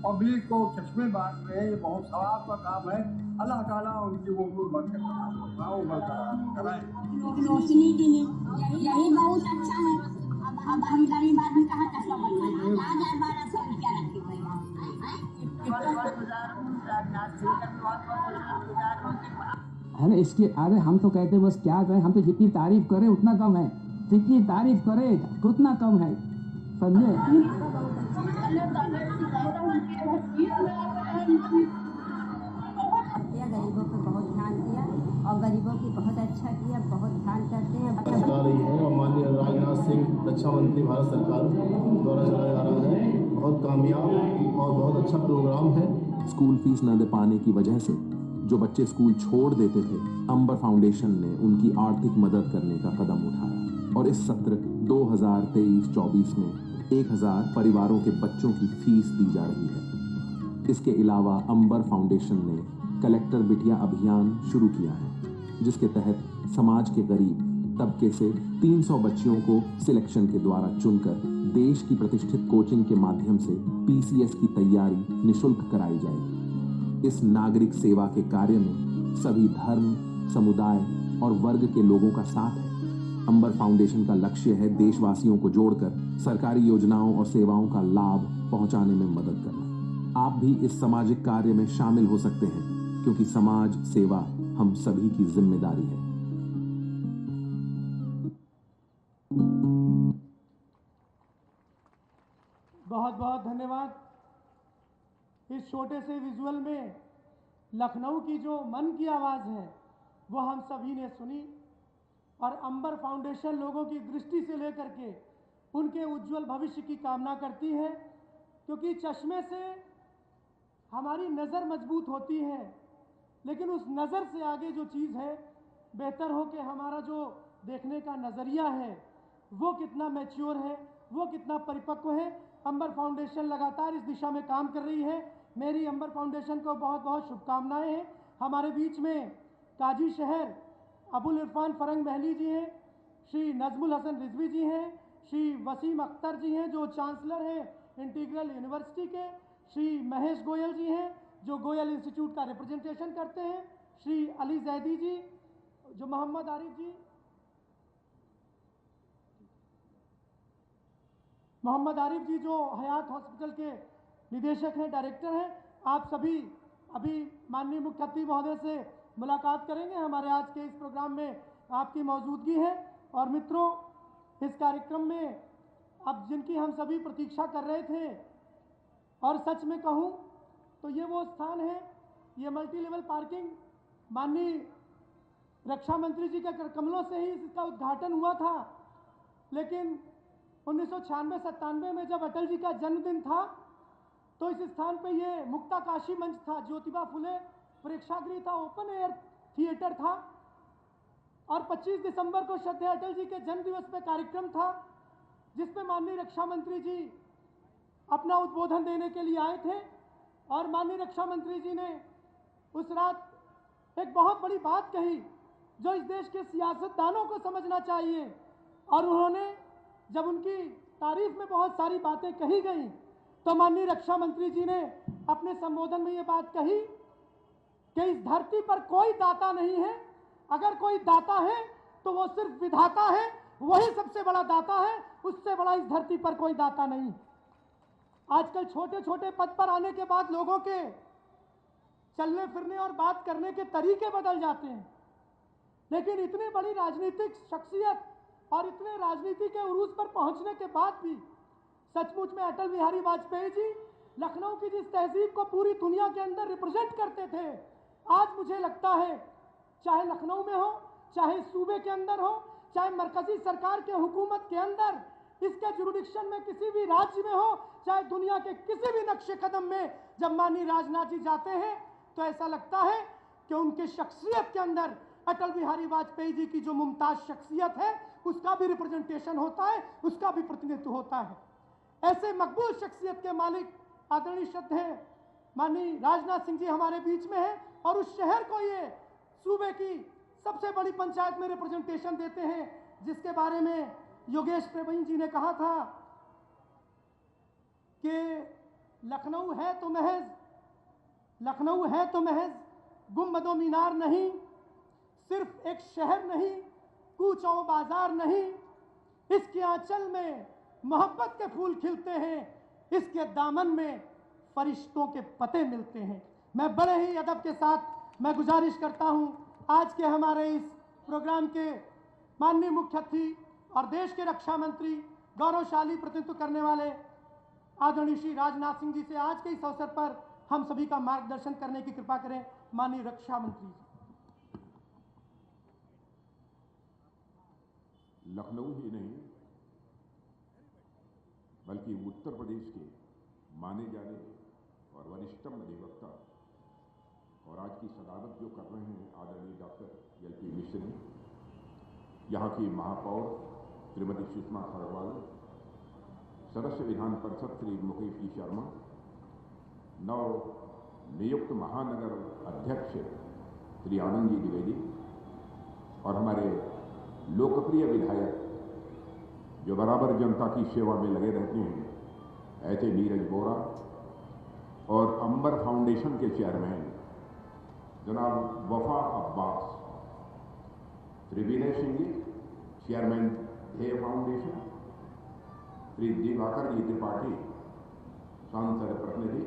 पब्लिक को चश्मे बांट रहे हैं, ये बहुत सवाब का काम है। अल्लाह ताला उनकी वो बरकत कराए। रोशनी के लिए यही बहुत अच्छा है। अब हम गरीब आदमी कहाँ चश्मा बनवाएं? 1200 रुपया रखी भैया। है ना, इसके आगे हम तो कहते बस क्या करें, हम तो जितनी तारीफ करें उतना कम है, जितनी तारीफ करें उतना कम है, समझे। गरीबों पे बहुत ध्यान दिया और गरीबों की बहुत अच्छा किया, बहुत ध्यान करते हैं। चला रही है और माननीय राजनाथ सिंह रक्षा मंत्री भारत सरकार द्वारा चलाया जा रहा है। बहुत कामयाब और बहुत अच्छा प्रोग्राम है। स्कूल फीस न दे पाने की वजह से जो बच्चे स्कूल छोड़ देते थे, अंबर फाउंडेशन ने उनकी आर्थिक मदद करने का कदम उठाया और इस सत्र 2023-24 में 1,000 परिवारों के बच्चों की फीस दी जा रही है। इसके अलावा अंबर फाउंडेशन ने कलेक्टर बिटिया अभियान शुरू किया है, जिसके तहत समाज के गरीब तबके से 300 बच्चियों को सिलेक्शन के द्वारा चुनकर देश की प्रतिष्ठित कोचिंग के माध्यम से PCS की तैयारी निःशुल्क कराई जाएगी। इस नागरिक सेवा के कार्य में सभी धर्म, समुदाय और वर्ग के लोगों का साथ है। अंबर फाउंडेशन का लक्ष्य है देशवासियों को जोड़कर सरकारी योजनाओं और सेवाओं का लाभ पहुंचाने में मदद करना। आप भी इस सामाजिक कार्य में शामिल हो सकते हैं, क्योंकि समाज सेवा हम सभी की जिम्मेदारी है। बहुत बहुत धन्यवाद। इस छोटे से विजुअल में लखनऊ की जो मन की आवाज़ है वो हम सभी ने सुनी, और अंबर फाउंडेशन लोगों की दृष्टि से लेकर के उनके उज्जवल भविष्य की कामना करती है, क्योंकि चश्मे से हमारी नज़र मजबूत होती है, लेकिन उस नज़र से आगे जो चीज़ है, बेहतर हो कि हमारा जो देखने का नज़रिया है वो कितना मैच्योर है, वो कितना परिपक्व है। अंबर फाउंडेशन लगातार इस दिशा में काम कर रही है। मेरी अंबर फाउंडेशन को बहुत बहुत शुभकामनाएं हैं। हमारे बीच में काजी शहर अबुल इरफान फरंग महली जी हैं, श्री नजमुल हसन रिजवी जी हैं, श्री वसीम अख्तर जी हैं जो चांसलर हैं इंटीग्रल यूनिवर्सिटी के, श्री महेश गोयल जी हैं जो गोयल इंस्टीट्यूट का रिप्रेजेंटेशन करते हैं, श्री अली जैदी जी, जो मोहम्मद आरिफ जी, मोहम्मद आरिफ जी जो हयात हॉस्पिटल के निदेशक हैं, डायरेक्टर हैं। आप सभी अभी माननीय मुख्य अतिथि महोदय से मुलाकात करेंगे। हमारे आज के इस प्रोग्राम में आपकी मौजूदगी है। और मित्रों, इस कार्यक्रम में अब जिनकी हम सभी प्रतीक्षा कर रहे थे, और सच में कहूँ तो ये वो स्थान है, ये मल्टी लेवल पार्किंग माननीय रक्षा मंत्री जी के कमलों से ही इसका उद्घाटन हुआ था, लेकिन 1996-97 में जब अटल जी का जन्मदिन था तो इस स्थान पे ये मुक्ताकाशी मंच था, ज्योतिबा फुले प्रेक्षागृह था, ओपन एयर थिएटर था, और 25 दिसंबर को श्रद्धेय अटल जी के जन्म दिवस पे कार्यक्रम था जिसमें माननीय रक्षा मंत्री जी अपना उद्बोधन देने के लिए आए थे। और माननीय रक्षा मंत्री जी ने उस रात एक बहुत बड़ी बात कही जो इस देश के सियासतदानों को समझना चाहिए, और उन्होंने जब उनकी तारीफ में बहुत सारी बातें कही गई तो माननीय रक्षा मंत्री जी ने अपने संबोधन में ये बात कही कि इस धरती पर कोई दाता नहीं है, अगर कोई दाता है तो वो सिर्फ विधाता है, वही सबसे बड़ा दाता है, उससे बड़ा इस धरती पर कोई दाता नहीं। आजकल छोटे छोटे पद पर आने के बाद लोगों के चलने फिरने और बात करने के तरीके बदल जाते हैं, लेकिन इतनी बड़ी राजनीतिक शख्सियत और इतने राजनीति के उरूज पर पहुंचने के बाद भी सचमुच में अटल बिहारी वाजपेयी जी लखनऊ की जिस तहजीब को पूरी दुनिया के अंदर रिप्रेजेंट करते थे, आज मुझे लगता है चाहे लखनऊ में हो, चाहे सूबे के अंदर हो, चाहे मरकजी सरकार के हुकूमत के अंदर, इसके जुरिडिक्शन में किसी भी राज्य में हो, चाहे दुनिया के किसी भी नक्शे कदम में जब माननीय राजनाथ जी जाते हैं तो ऐसा लगता है कि उनके शख्सियत के अंदर अटल बिहारी वाजपेयी जी की जो मुमताज शख्सियत है उसका भी रिप्रेजेंटेशन होता है, उसका भी प्रतिनिधित्व होता है। ऐसे मकबूल शख्सियत के मालिक आदरणीय श्रद्धेय माननीय राजनाथ सिंह जी हमारे बीच में हैं, और उस शहर को ये सूबे की सबसे बड़ी पंचायत में रिप्रेजेंटेशन देते हैं, जिसके बारे में योगेश प्रवीण जी ने कहा था कि लखनऊ है तो महज गुंबदो मीनार नहीं, सिर्फ एक शहर नहीं, कूचों बाजार नहीं, इसके आंचल में मोहब्बत के फूल खिलते हैं, इसके दामन में फरिश्तों के पते मिलते हैं। मैं बड़े ही अदब के साथ मैं गुजारिश करता हूं आज के हमारे इस प्रोग्राम के माननीय मुख्य अतिथि और देश के रक्षा मंत्री, गौरवशाली प्रतिनिधित्व करने वाले आदरणीय श्री राजनाथ सिंह जी से आज के इस अवसर पर हम सभी का मार्गदर्शन करने की कृपा करें। माननीय रक्षा मंत्री जी। लखनऊ ही नहीं बल्कि उत्तर प्रदेश के माने जाने और वरिष्ठतम अधिवक्ता और आज की सदारत जो कर रहे हैं आदरणीय डॉक्टर एल.पी. मिश्र, यहाँ की महापौर श्रीमती सुषमा खरवाल, सदस्य विधान परिषद श्री मुकेश जी शर्मा, नव नियुक्त महानगर अध्यक्ष श्री आनंद जी द्विवेदी और हमारे लोकप्रिय विधायक जो बराबर जनता की सेवा में लगे रहते हैं ऐसे नीरज बोरा और अंबर फाउंडेशन के चेयरमैन जनाब वफा अब्बास, श्री विनय सिंह जी, चेयरमैन ध्येय फाउंडेशन, श्री दिवाकर जी त्रिपाठी, सांसद प्रतिनिधि,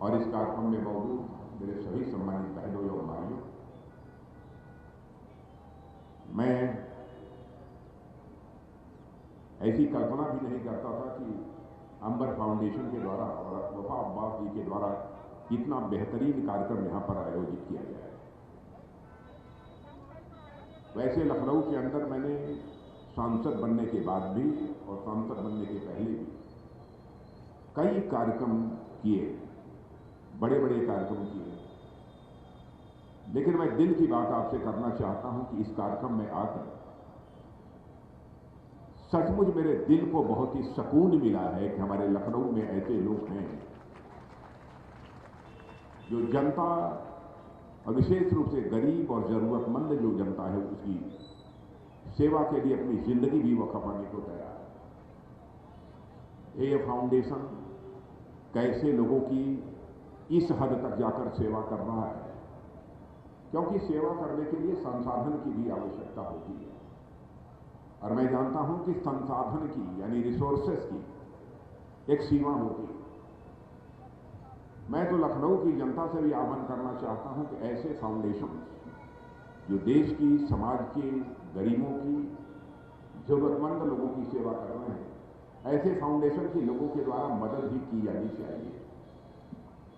और इस कार्यक्रम में मौजूद मेरे सभी सम्मानित बहनों और भाइयों, मैं ऐसी कल्पना भी नहीं करता था कि अंबर फाउंडेशन के द्वारा और वफा अब्बास जी के द्वारा इतना बेहतरीन कार्यक्रम यहाँ पर आयोजित किया जाए। वैसे लखनऊ के अंदर मैंने सांसद बनने के बाद भी और सांसद बनने के पहले भी कई कार्यक्रम किए, बड़े बड़े कार्यक्रम किए, लेकिन मैं दिल की बात आपसे करना चाहता हूं कि इस कार्यक्रम में आकर सचमुच मेरे दिल को बहुत ही सुकून मिला है कि हमारे लखनऊ में ऐसे लोग हैं जो जनता और विशेष रूप से गरीब और जरूरतमंद जो जनता है उसकी सेवा के लिए अपनी जिंदगी भी वक़्फ़ करने को तैयार है। ये फाउंडेशन कैसे लोगों की इस हद तक जाकर सेवा कर रहा है, क्योंकि सेवा करने के लिए संसाधन की भी आवश्यकता होती है, और मैं जानता हूं कि संसाधन की यानी रिसोर्सेस की एक सीमा होती है। मैं तो लखनऊ की जनता से भी आह्वान करना चाहता हूं कि ऐसे फाउंडेशन जो देश की, समाज के गरीबों की, जरूरतमंद लोगों की सेवा कर रहे हैं, ऐसे फाउंडेशन की लोगों के द्वारा मदद भी की जानी चाहिए।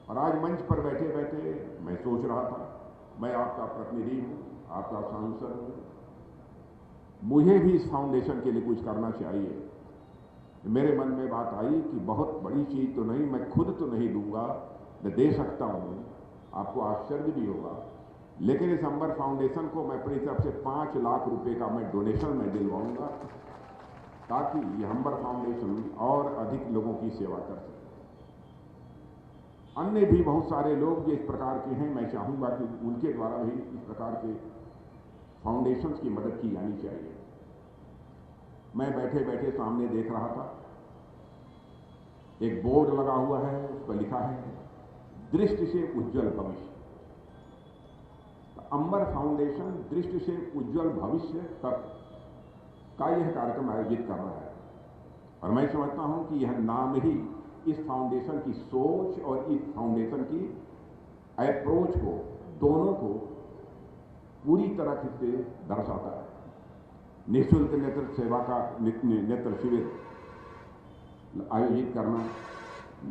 और आज मंच पर बैठे बैठे मैं सोच रहा था, मैं आपका प्रतिनिधि हूं, आपका सांसद हूं, मुझे भी इस फाउंडेशन के लिए कुछ करना चाहिए। मेरे मन में बात आई कि बहुत बड़ी चीज तो नहीं, मैं खुद तो नहीं दूंगा, मैं दे सकता हूं, आपको आश्चर्य भी होगा, लेकिन इस अंबर फाउंडेशन को मैं अपनी तरफ से 5 लाख रुपए का मैं डोनेशन में दिलवाऊंगा, ताकि ये अंबर फाउंडेशन और अधिक लोगों की सेवा कर सके। अन्य भी बहुत सारे लोग जो इस प्रकार के हैं, मैं चाहूंगा कि उनके द्वारा भी इस प्रकार के फाउंडेशन की मदद की जानी चाहिए। मैं बैठे बैठे सामने देख रहा था, एक बोर्ड लगा हुआ है, उस पर लिखा है दृष्टि से उज्जवल भविष्य। अंबर फाउंडेशन दृष्टि से उज्जवल भविष्य तक का यह कार्यक्रम आयोजित कर रहा है, और मैं समझता हूं कि यह नाम ही इस फाउंडेशन की सोच और इस फाउंडेशन की अप्रोच को, दोनों को पूरी तरह से दर्शाता है। निःशुल्क नेत्र सेवा का नेत्र शिविर आयोजित करना,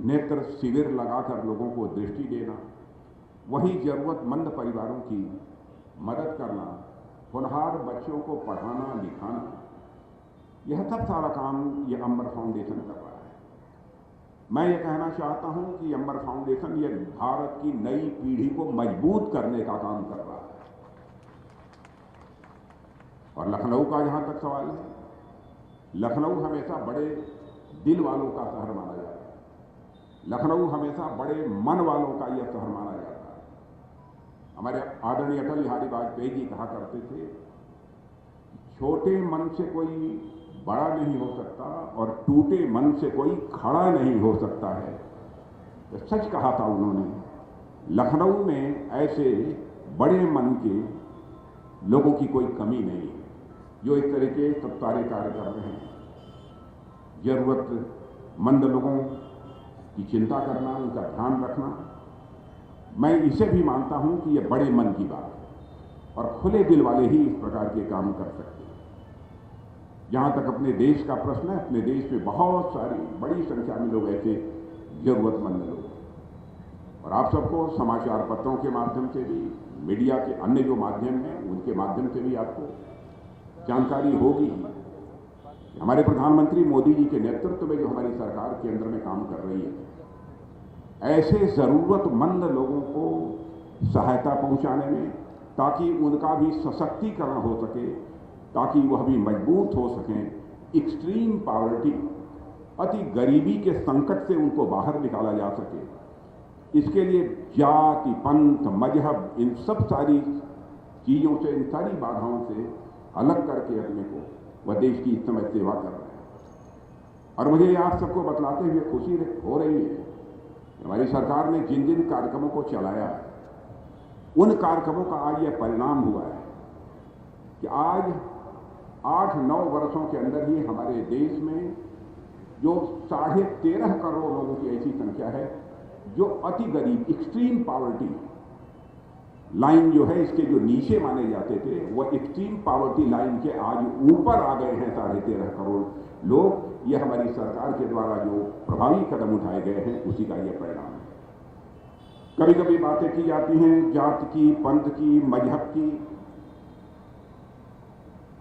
नेत्र शिविर लगाकर लोगों को दृष्टि देना, वहीं जरूरतमंद परिवारों की मदद करना, होनहार बच्चों को पढ़ाना लिखाना, यह सब सारा काम ये अंबर फाउंडेशन कर रहा है। मैं ये कहना चाहता हूं कि अंबर फाउंडेशन ये भारत की नई पीढ़ी को मजबूत करने का काम कर रहा है। और लखनऊ का जहां तक सवाल है, लखनऊ हमेशा बड़े दिल वालों का शहर माना जाता है, लखनऊ हमेशा बड़े मन वालों का यह शहर माना जाता है। हमारे आदरणीय अटल बिहारी वाजपेयी जी कहा करते थे, छोटे मन से कोई बड़ा नहीं हो सकता और टूटे मन से कोई खड़ा नहीं हो सकता है। तो सच कहा था उन्होंने। लखनऊ में ऐसे बड़े मन के लोगों की कोई कमी नहीं है जो इस तरह के सब सारे कार्य कर रहे हैं। जरूरतमंद लोगों की चिंता करना, उनका ध्यान रखना, मैं इसे भी मानता हूं कि यह बड़े मन की बात है और खुले दिल वाले ही इस प्रकार के काम कर सकते हैं। जहां तक अपने देश का प्रश्न है, अपने देश में बहुत सारी बड़ी संख्या में लोग ऐसे जरूरतमंद लोग हैं, और आप सबको समाचार पत्रों के माध्यम से भी, मीडिया के अन्य जो माध्यम हैं उनके माध्यम से भी आपको जानकारी होगी। हमारे प्रधानमंत्री मोदी जी के नेतृत्व में जो हमारी सरकार केंद्र में काम कर रही है, ऐसे जरूरतमंद लोगों को सहायता पहुंचाने में, ताकि उनका भी सशक्तिकरण हो सके, ताकि वह भी मजबूत हो सकें, एक्सट्रीम पॉवर्टी, अति गरीबी के संकट से उनको बाहर निकाला जा सके। इसके लिए जाति, पंथ, मजहब, इन सब सारी चीज़ों से, इन सारी बाधाओं से अलग करके अपने को वह देश की इस समय सेवा कर रहे हैं। और मुझे आप सबको बतलाते हुए खुशी हो रही है, हमारी सरकार ने जिन जिन कार्यक्रमों को चलाया है, उन कार्यक्रमों का आज यह परिणाम हुआ है कि आज 8-9 वर्षों के अंदर ही हमारे देश में जो 13.5 करोड़ लोगों की ऐसी संख्या है जो अति गरीब, एक्सट्रीम पॉवर्टी लाइन जो है, इसके जो नीचे माने जाते थे वह एक्सट्रीम पॉवर्टी लाइन के आज ऊपर आ गए हैं 13.5 करोड़ लोग। यह हमारी सरकार के द्वारा जो प्रभावी कदम उठाए गए हैं उसी का यह परिणाम है। कभी कभी बातें की जाती हैं जात की, पंथ की, मजहब की।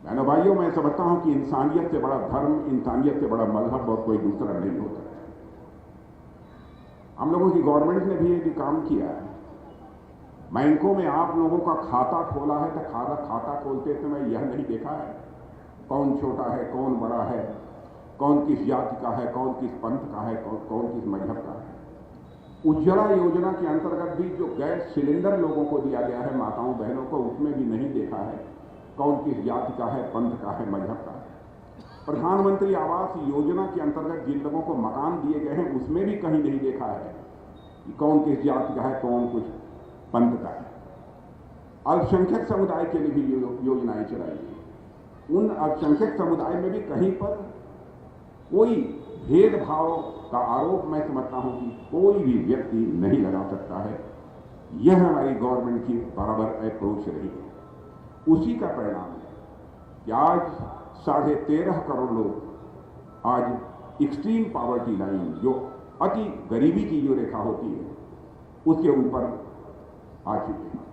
बहनों भाइयों, मैं समझता हूं कि इंसानियत से बड़ा धर्म, इंसानियत से बड़ा मजहब और कोई दूसरा नहीं होता है। हम लोगों की गवर्नमेंट ने भी ये भी काम किया है। बैंकों में आप लोगों का खाता खोला है तो खाता खोलते समय यह नहीं देखा है कौन छोटा है, कौन बड़ा है, कौन किस जाति का है, कौन किस पंथ का है, कौन किस मजहब का है। उज्ज्वला योजना के अंतर्गत भी जो गैस सिलेंडर लोगों को दिया गया है, माताओं बहनों को, उसमें भी नहीं देखा है कौन किस जाति का है, पंथ का है, मजहब का है। प्रधानमंत्री आवास योजना के अंतर्गत जिन लोगों को मकान दिए गए हैं उसमें भी कहीं नहीं देखा है कि कौन किस जाति का है, कौन कुछ पंथ का है। अल्पसंख्यक समुदाय के लिए भी योजनाएं चलाई गई। उन अल्पसंख्यक समुदाय में भी कहीं पर कोई भेदभाव का आरोप मैं समझता हूं कि कोई भी व्यक्ति नहीं लगा सकता है। यह हमारी गवर्नमेंट की बराबर अप्रोच रही है। उसी का परिणाम है कि आज 13.5 करोड़ लोग आज एक्सट्रीम पॉवर्टी लाइन, जो अति गरीबी की जो रेखा होती है, उसके ऊपर आ चुके हैं।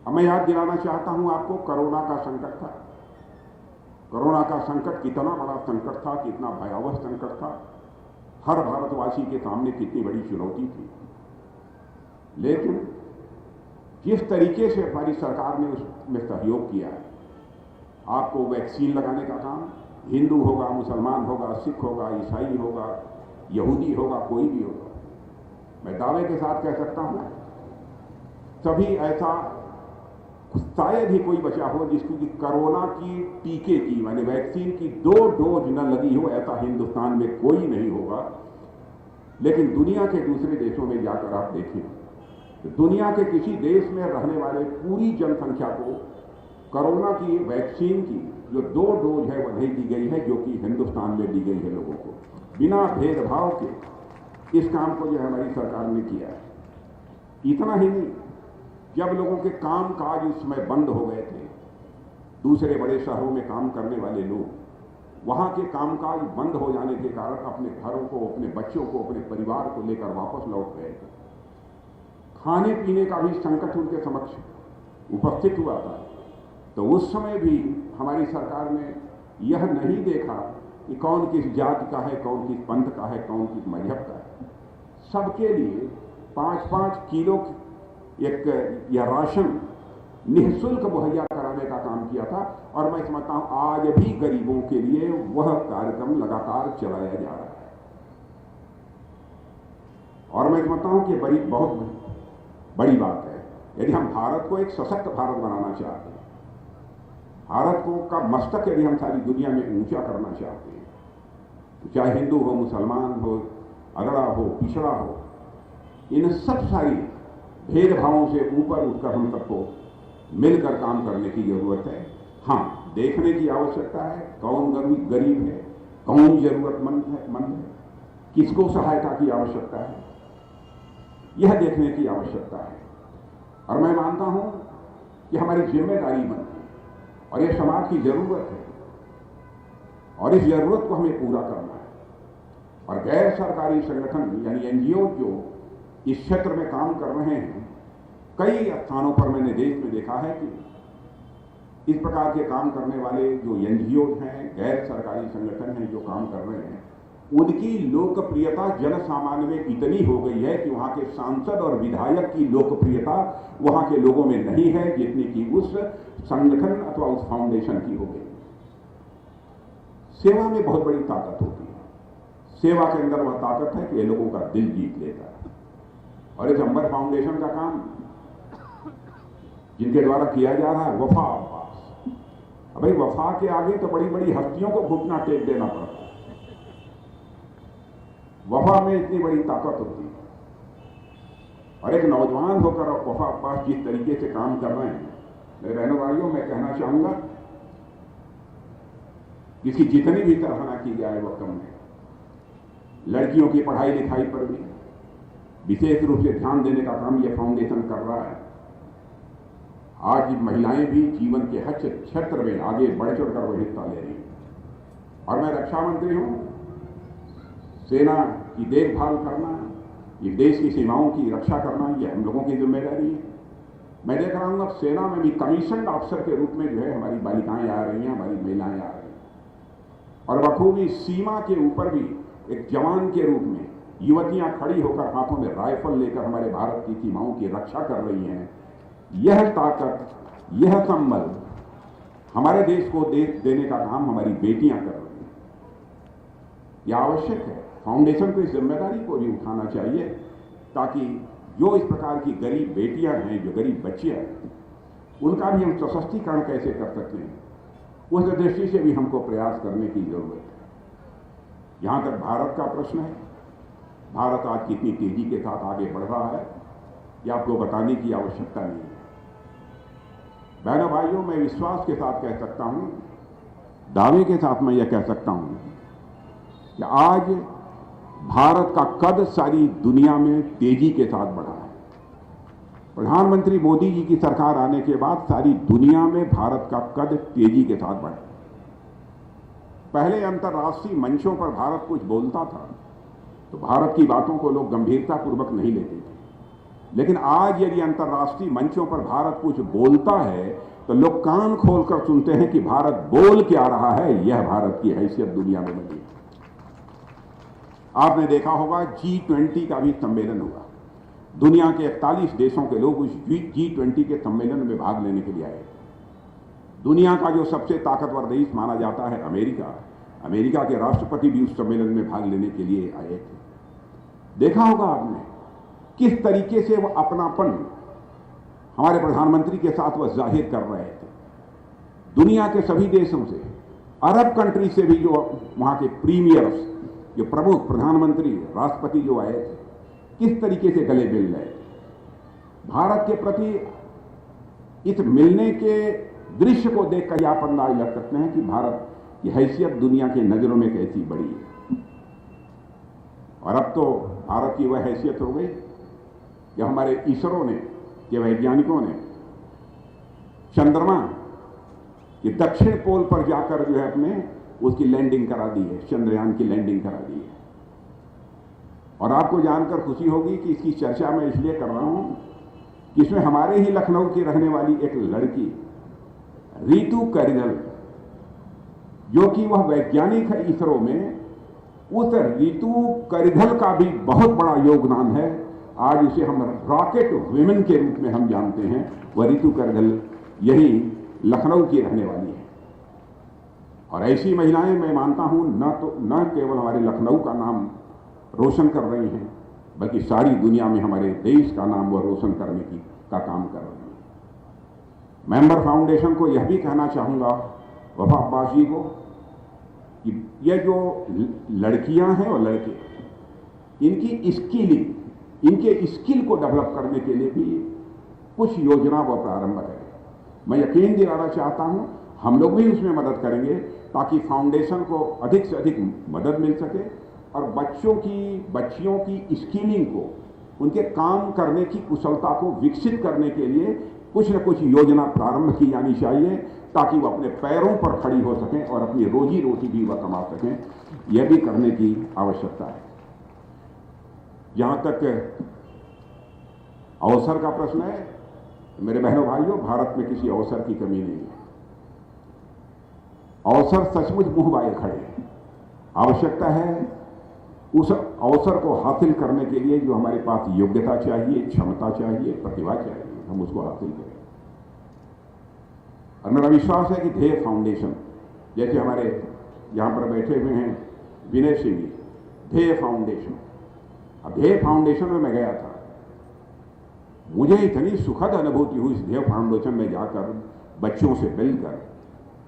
अब मैं याद दिलाना चाहता हूं आपको, कोरोना का संकट था। कोरोना का संकट कितना बड़ा संकट था, कितना भयावह संकट था, हर भारतवासी के सामने कितनी बड़ी चुनौती थी। लेकिन जिस तरीके से हमारी सरकार ने उसमें सहयोग किया है, आपको वैक्सीन लगाने का काम, हिंदू होगा, मुसलमान होगा, सिख होगा, ईसाई होगा, यहूदी होगा, कोई भी होगा, मैं दावे के साथ कह सकता हूं सभी ऐसा शायद ही कोई बचा हो जिसको कि कोरोना की टीके की, माने वैक्सीन की 2 डोज न लगी हो, ऐसा हिंदुस्तान में कोई नहीं होगा। लेकिन दुनिया के दूसरे देशों में जाकर आप देखें तो दुनिया के किसी देश में रहने वाले पूरी जनसंख्या को कोरोना की वैक्सीन की जो 2 डोज है वह नहीं दी गई है, जो कि हिंदुस्तान में दी गई है लोगों को, बिना भेदभाव के। इस काम को जो हमारी सरकार ने किया है। इतना ही नहीं, जब लोगों के काम काज उस समय बंद हो गए थे, दूसरे बड़े शहरों में काम करने वाले लोग वहां के कामकाज बंद हो जाने के कारण अपने घरों को, अपने बच्चों को, अपने परिवार को लेकर वापस लौट गए थे। खाने पीने का भी संकट उनके समक्ष उपस्थित हुआ था। तो उस समय भी हमारी सरकार ने यह नहीं देखा कि कौन किस जाति का है, कौन किस पंथ का है, कौन किस मजहब का है। सबके लिए 5-5 किलो एक यह राशन निःशुल्क मुहैया कराने का काम किया था। और मैं समझता हूं आज भी गरीबों के लिए वह कार्यक्रम लगातार चलाया जा रहा है। और मैं समझता हूं कि बहुत बड़ी बात है, यदि हम भारत को एक सशक्त भारत बनाना चाहते हैं, भारत को का मस्तक यदि हम सारी दुनिया में ऊंचा करना चाहते हैं, तो चाहे हिंदू हो, मुसलमान हो, अगड़ा हो, पिछड़ा हो, इन सब सारी भेदभावों से ऊपर उठकर हम सबको मिलकर काम करने की जरूरत है। हाँ, देखने की आवश्यकता है कौन गरीब है, कौन जरूरतमंद है, किसको सहायता की आवश्यकता है, यह देखने की आवश्यकता है। और मैं मानता हूं कि हमारी जिम्मेदारी बनती है और यह समाज की जरूरत है और इस जरूरत को हमें पूरा करना है। और गैर सरकारी संगठन यानी एनजीओ जो इस क्षेत्र में काम कर रहे हैं, कई स्थानों पर मैंने देश में देखा है कि इस प्रकार के काम करने वाले जो एनजीओ हैं, गैर सरकारी संगठन हैं जो काम कर रहे हैं, उनकी लोकप्रियता जन सामान्य में इतनी हो गई है कि वहां के सांसद और विधायक की लोकप्रियता वहां के लोगों में नहीं है जितनी कि उस संगठन अथवा उस फाउंडेशन की हो गई। सेवा में बहुत बड़ी ताकत होती है। सेवा के अंदर वह ताकत है कि ये लोगों का दिल जीत लेता है। और इस अंबर फाउंडेशन का काम जिनके द्वारा किया जा रहा है, वफा अब्बास, भाई वफा के आगे तो बड़ी बड़ी हस्तियों को घुटना टेक देना पड़ता है। वफा में इतनी बड़ी ताकत होती है और एक नौजवान होकर वफा अब्बास जिस तरीके से काम कर रहे हैं, मेरे बहनों भाइयों, मैं कहना चाहूंगा इसकी जितनी भी सराहना की जाए वह कम है। लड़कियों की पढ़ाई लिखाई पर भी विशेष रूप से ध्यान देने का काम यह फाउंडेशन कर रहा है। आज महिलाएं भी जीवन के हर क्षेत्र में आगे बढ़ चढ़कर वह हिस्सा ले रही हैं। और मैं रक्षा मंत्री हूं, सेना की देखभाल करना, इस देश की सीमाओं की रक्षा करना, यह हम लोगों की जिम्मेदारी है। मैं देख रहा हूं अब सेना में भी कमीशन ऑफिसर के रूप में जो है हमारी बालिकाएं आ रही हैं, हमारी महिलाएं आ रही हैं, और बखूबी सीमा के ऊपर भी एक जवान के रूप में युवतियां खड़ी होकर हाथों में राइफल लेकर हमारे भारत की सीमाओं की रक्षा कर रही हैं। यह ताकत, यह संबल हमारे देश को देने का काम हमारी बेटियां कर रही हैं। यह आवश्यक है। फाउंडेशन को इस जिम्मेदारी को भी उठाना चाहिए ताकि जो इस प्रकार की गरीब बेटियां हैं, जो गरीब बच्चियां हैं, उनका भी हम सशक्तिकरण कैसे कर सकते हैं, उस दृष्टि से भी हमको प्रयास करने की जरूरत है। जहां तक भारत का प्रश्न है, भारत आज कितनी तेजी के साथ आगे बढ़ रहा है, यह आपको बताने की आवश्यकता नहीं है। बहनों भाइयों, मैं विश्वास के साथ कह सकता हूं, दावे के साथ मैं यह कह सकता हूं कि आज भारत का कद सारी दुनिया में तेजी के साथ बढ़ा है। प्रधानमंत्री मोदी जी की सरकार आने के बाद सारी दुनिया में भारत का कद तेजी के साथ बढ़ा। पहले अंतर्राष्ट्रीय मंचों पर भारत कुछ बोलता था तो भारत की बातों को लोग गंभीरता पूर्वक नहीं लेते थे, लेकिन आज यदि अंतर्राष्ट्रीय मंचों पर भारत कुछ बोलता है तो लोग कान खोलकर सुनते हैं कि भारत बोल क्या रहा है। यह भारत की हैसियत दुनिया में बनी। आपने देखा होगा G20 का भी सम्मेलन हुआ। दुनिया के 41 देशों के लोग उस G20 के सम्मेलन में भाग लेने के लिए आए। दुनिया का जो सबसे ताकतवर देश माना जाता है अमेरिका, अमेरिका के राष्ट्रपति भी उस सम्मेलन में भाग लेने के लिए आए थे। देखा होगा आपने किस तरीके से वह अपनापन हमारे प्रधानमंत्री के साथ वह जाहिर कर रहे थे। दुनिया के सभी देशों से, अरब कंट्री से भी जो वहां के प्रीमियर्स, जो प्रमुख प्रधानमंत्री, राष्ट्रपति जो आए थे, किस तरीके से गले मिल रहे थे। भारत के प्रति इस मिलने के दृश्य को देखकर आप अंदाज लग सकते हैं कि भारत की हैसियत दुनिया की नजरों में कैसी बड़ी है। और अब तो भारत की वह हैसियत हो गई जब हमारे इसरो ने, के वैज्ञानिकों ने चंद्रमा के दक्षिण पोल पर जाकर जो है अपने उसकी लैंडिंग करा दी है, चंद्रयान की लैंडिंग करा दी है। और आपको जानकर खुशी होगी कि इसकी चर्चा मैं इसलिए कर रहा हूं कि इसमें हमारे ही लखनऊ की रहने वाली एक लड़की रीतू करिधल, जो कि वह वैज्ञानिक है इसरो में, उस रीतू करिधल का भी बहुत बड़ा योगदान है। आज उसे हम रॉकेट वुमेन के रूप में हम जानते हैं। वह रीतू करिधल यही लखनऊ की रहने वाली है। और ऐसी महिलाएं मैं मानता हूं न केवल हमारे लखनऊ का नाम रोशन कर रही हैं, बल्कि सारी दुनिया में हमारे देश का नाम वह रोशन करने का काम कर रही हैं। मेंबर फाउंडेशन को यह भी कहना चाहूंगा, वफा अब्बास जी को, कि ये जो लड़कियां हैं और लड़के, इनकी स्किलिंग, इनके स्किल को डेवलप करने के लिए भी कुछ योजना वो प्रारंभ करें। मैं यकीन दिलाना चाहता हूं हम लोग भी उसमें मदद करेंगे ताकि फाउंडेशन को अधिक से अधिक मदद मिल सके और बच्चियों की स्किलिंग को, उनके काम करने की कुशलता को विकसित करने के लिए कुछ न कुछ योजना प्रारंभ की जानी चाहिए ताकि वो अपने पैरों पर खड़ी हो सकें और अपनी रोजी रोटी भी वह कमा सकें। यह भी करने की आवश्यकता है। जहां तक अवसर का प्रश्न है, मेरे बहनों भाइयों, भारत में किसी अवसर की कमी नहीं है। अवसर सचमुच मुंह बाए खड़े हैं। आवश्यकता है उस अवसर को हासिल करने के लिए जो हमारे पास योग्यता चाहिए, क्षमता चाहिए, प्रतिभा चाहिए, हम उसको हासिल करें। और मेरा विश्वास है कि ध्येय फाउंडेशन, जैसे हमारे यहां पर बैठे हुए हैं विनय सिंह जी, ध्येय फाउंडेशन, अब ध्येय फाउंडेशन में मैं गया था, मुझे इतनी सुखद अनुभूति हुई इस ध्येय फाउंडेशन में जाकर, बच्चों से मिलकर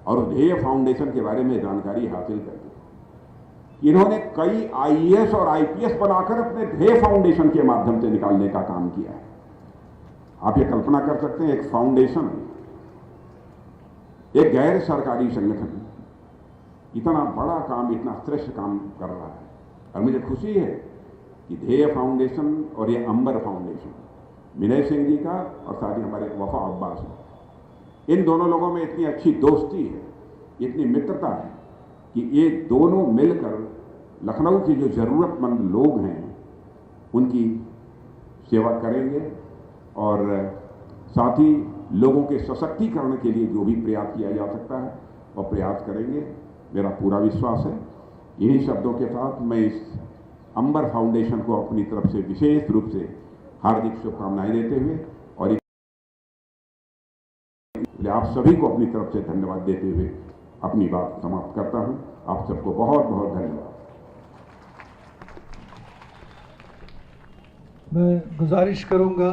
और ध्येय फाउंडेशन के बारे में जानकारी हासिल करके। इन्होंने कई आईएएस और आईपीएस बनाकर अपने ध्येय फाउंडेशन के माध्यम से निकालने का काम किया है। आप ये कल्पना कर सकते हैं, एक फाउंडेशन, एक गैर सरकारी संगठन इतना बड़ा काम, इतना श्रेष्ठ काम कर रहा है। और मुझे खुशी है कि ध्येय फाउंडेशन और ये अंबर फाउंडेशन, विनय सिंह जी का और साथ ही हमारे वफा अब्बास, इन दोनों लोगों में इतनी अच्छी दोस्ती है, इतनी मित्रता है कि ये दोनों मिलकर लखनऊ के जो ज़रूरतमंद लोग हैं उनकी सेवा करेंगे और साथ ही लोगों के सशक्तिकरण के लिए जो भी प्रयास किया जा सकता है वह प्रयास करेंगे। मेरा पूरा विश्वास है। इन्हीं शब्दों के साथ मैं इस अंबर फाउंडेशन को अपनी तरफ से विशेष रूप से हार्दिक शुभकामनाएं देते हुए और आप सभी को अपनी तरफ से धन्यवाद देते हुए अपनी बात समाप्त करता हूं। आप सबको बहुत बहुत धन्यवाद। मैं गुजारिश करूंगा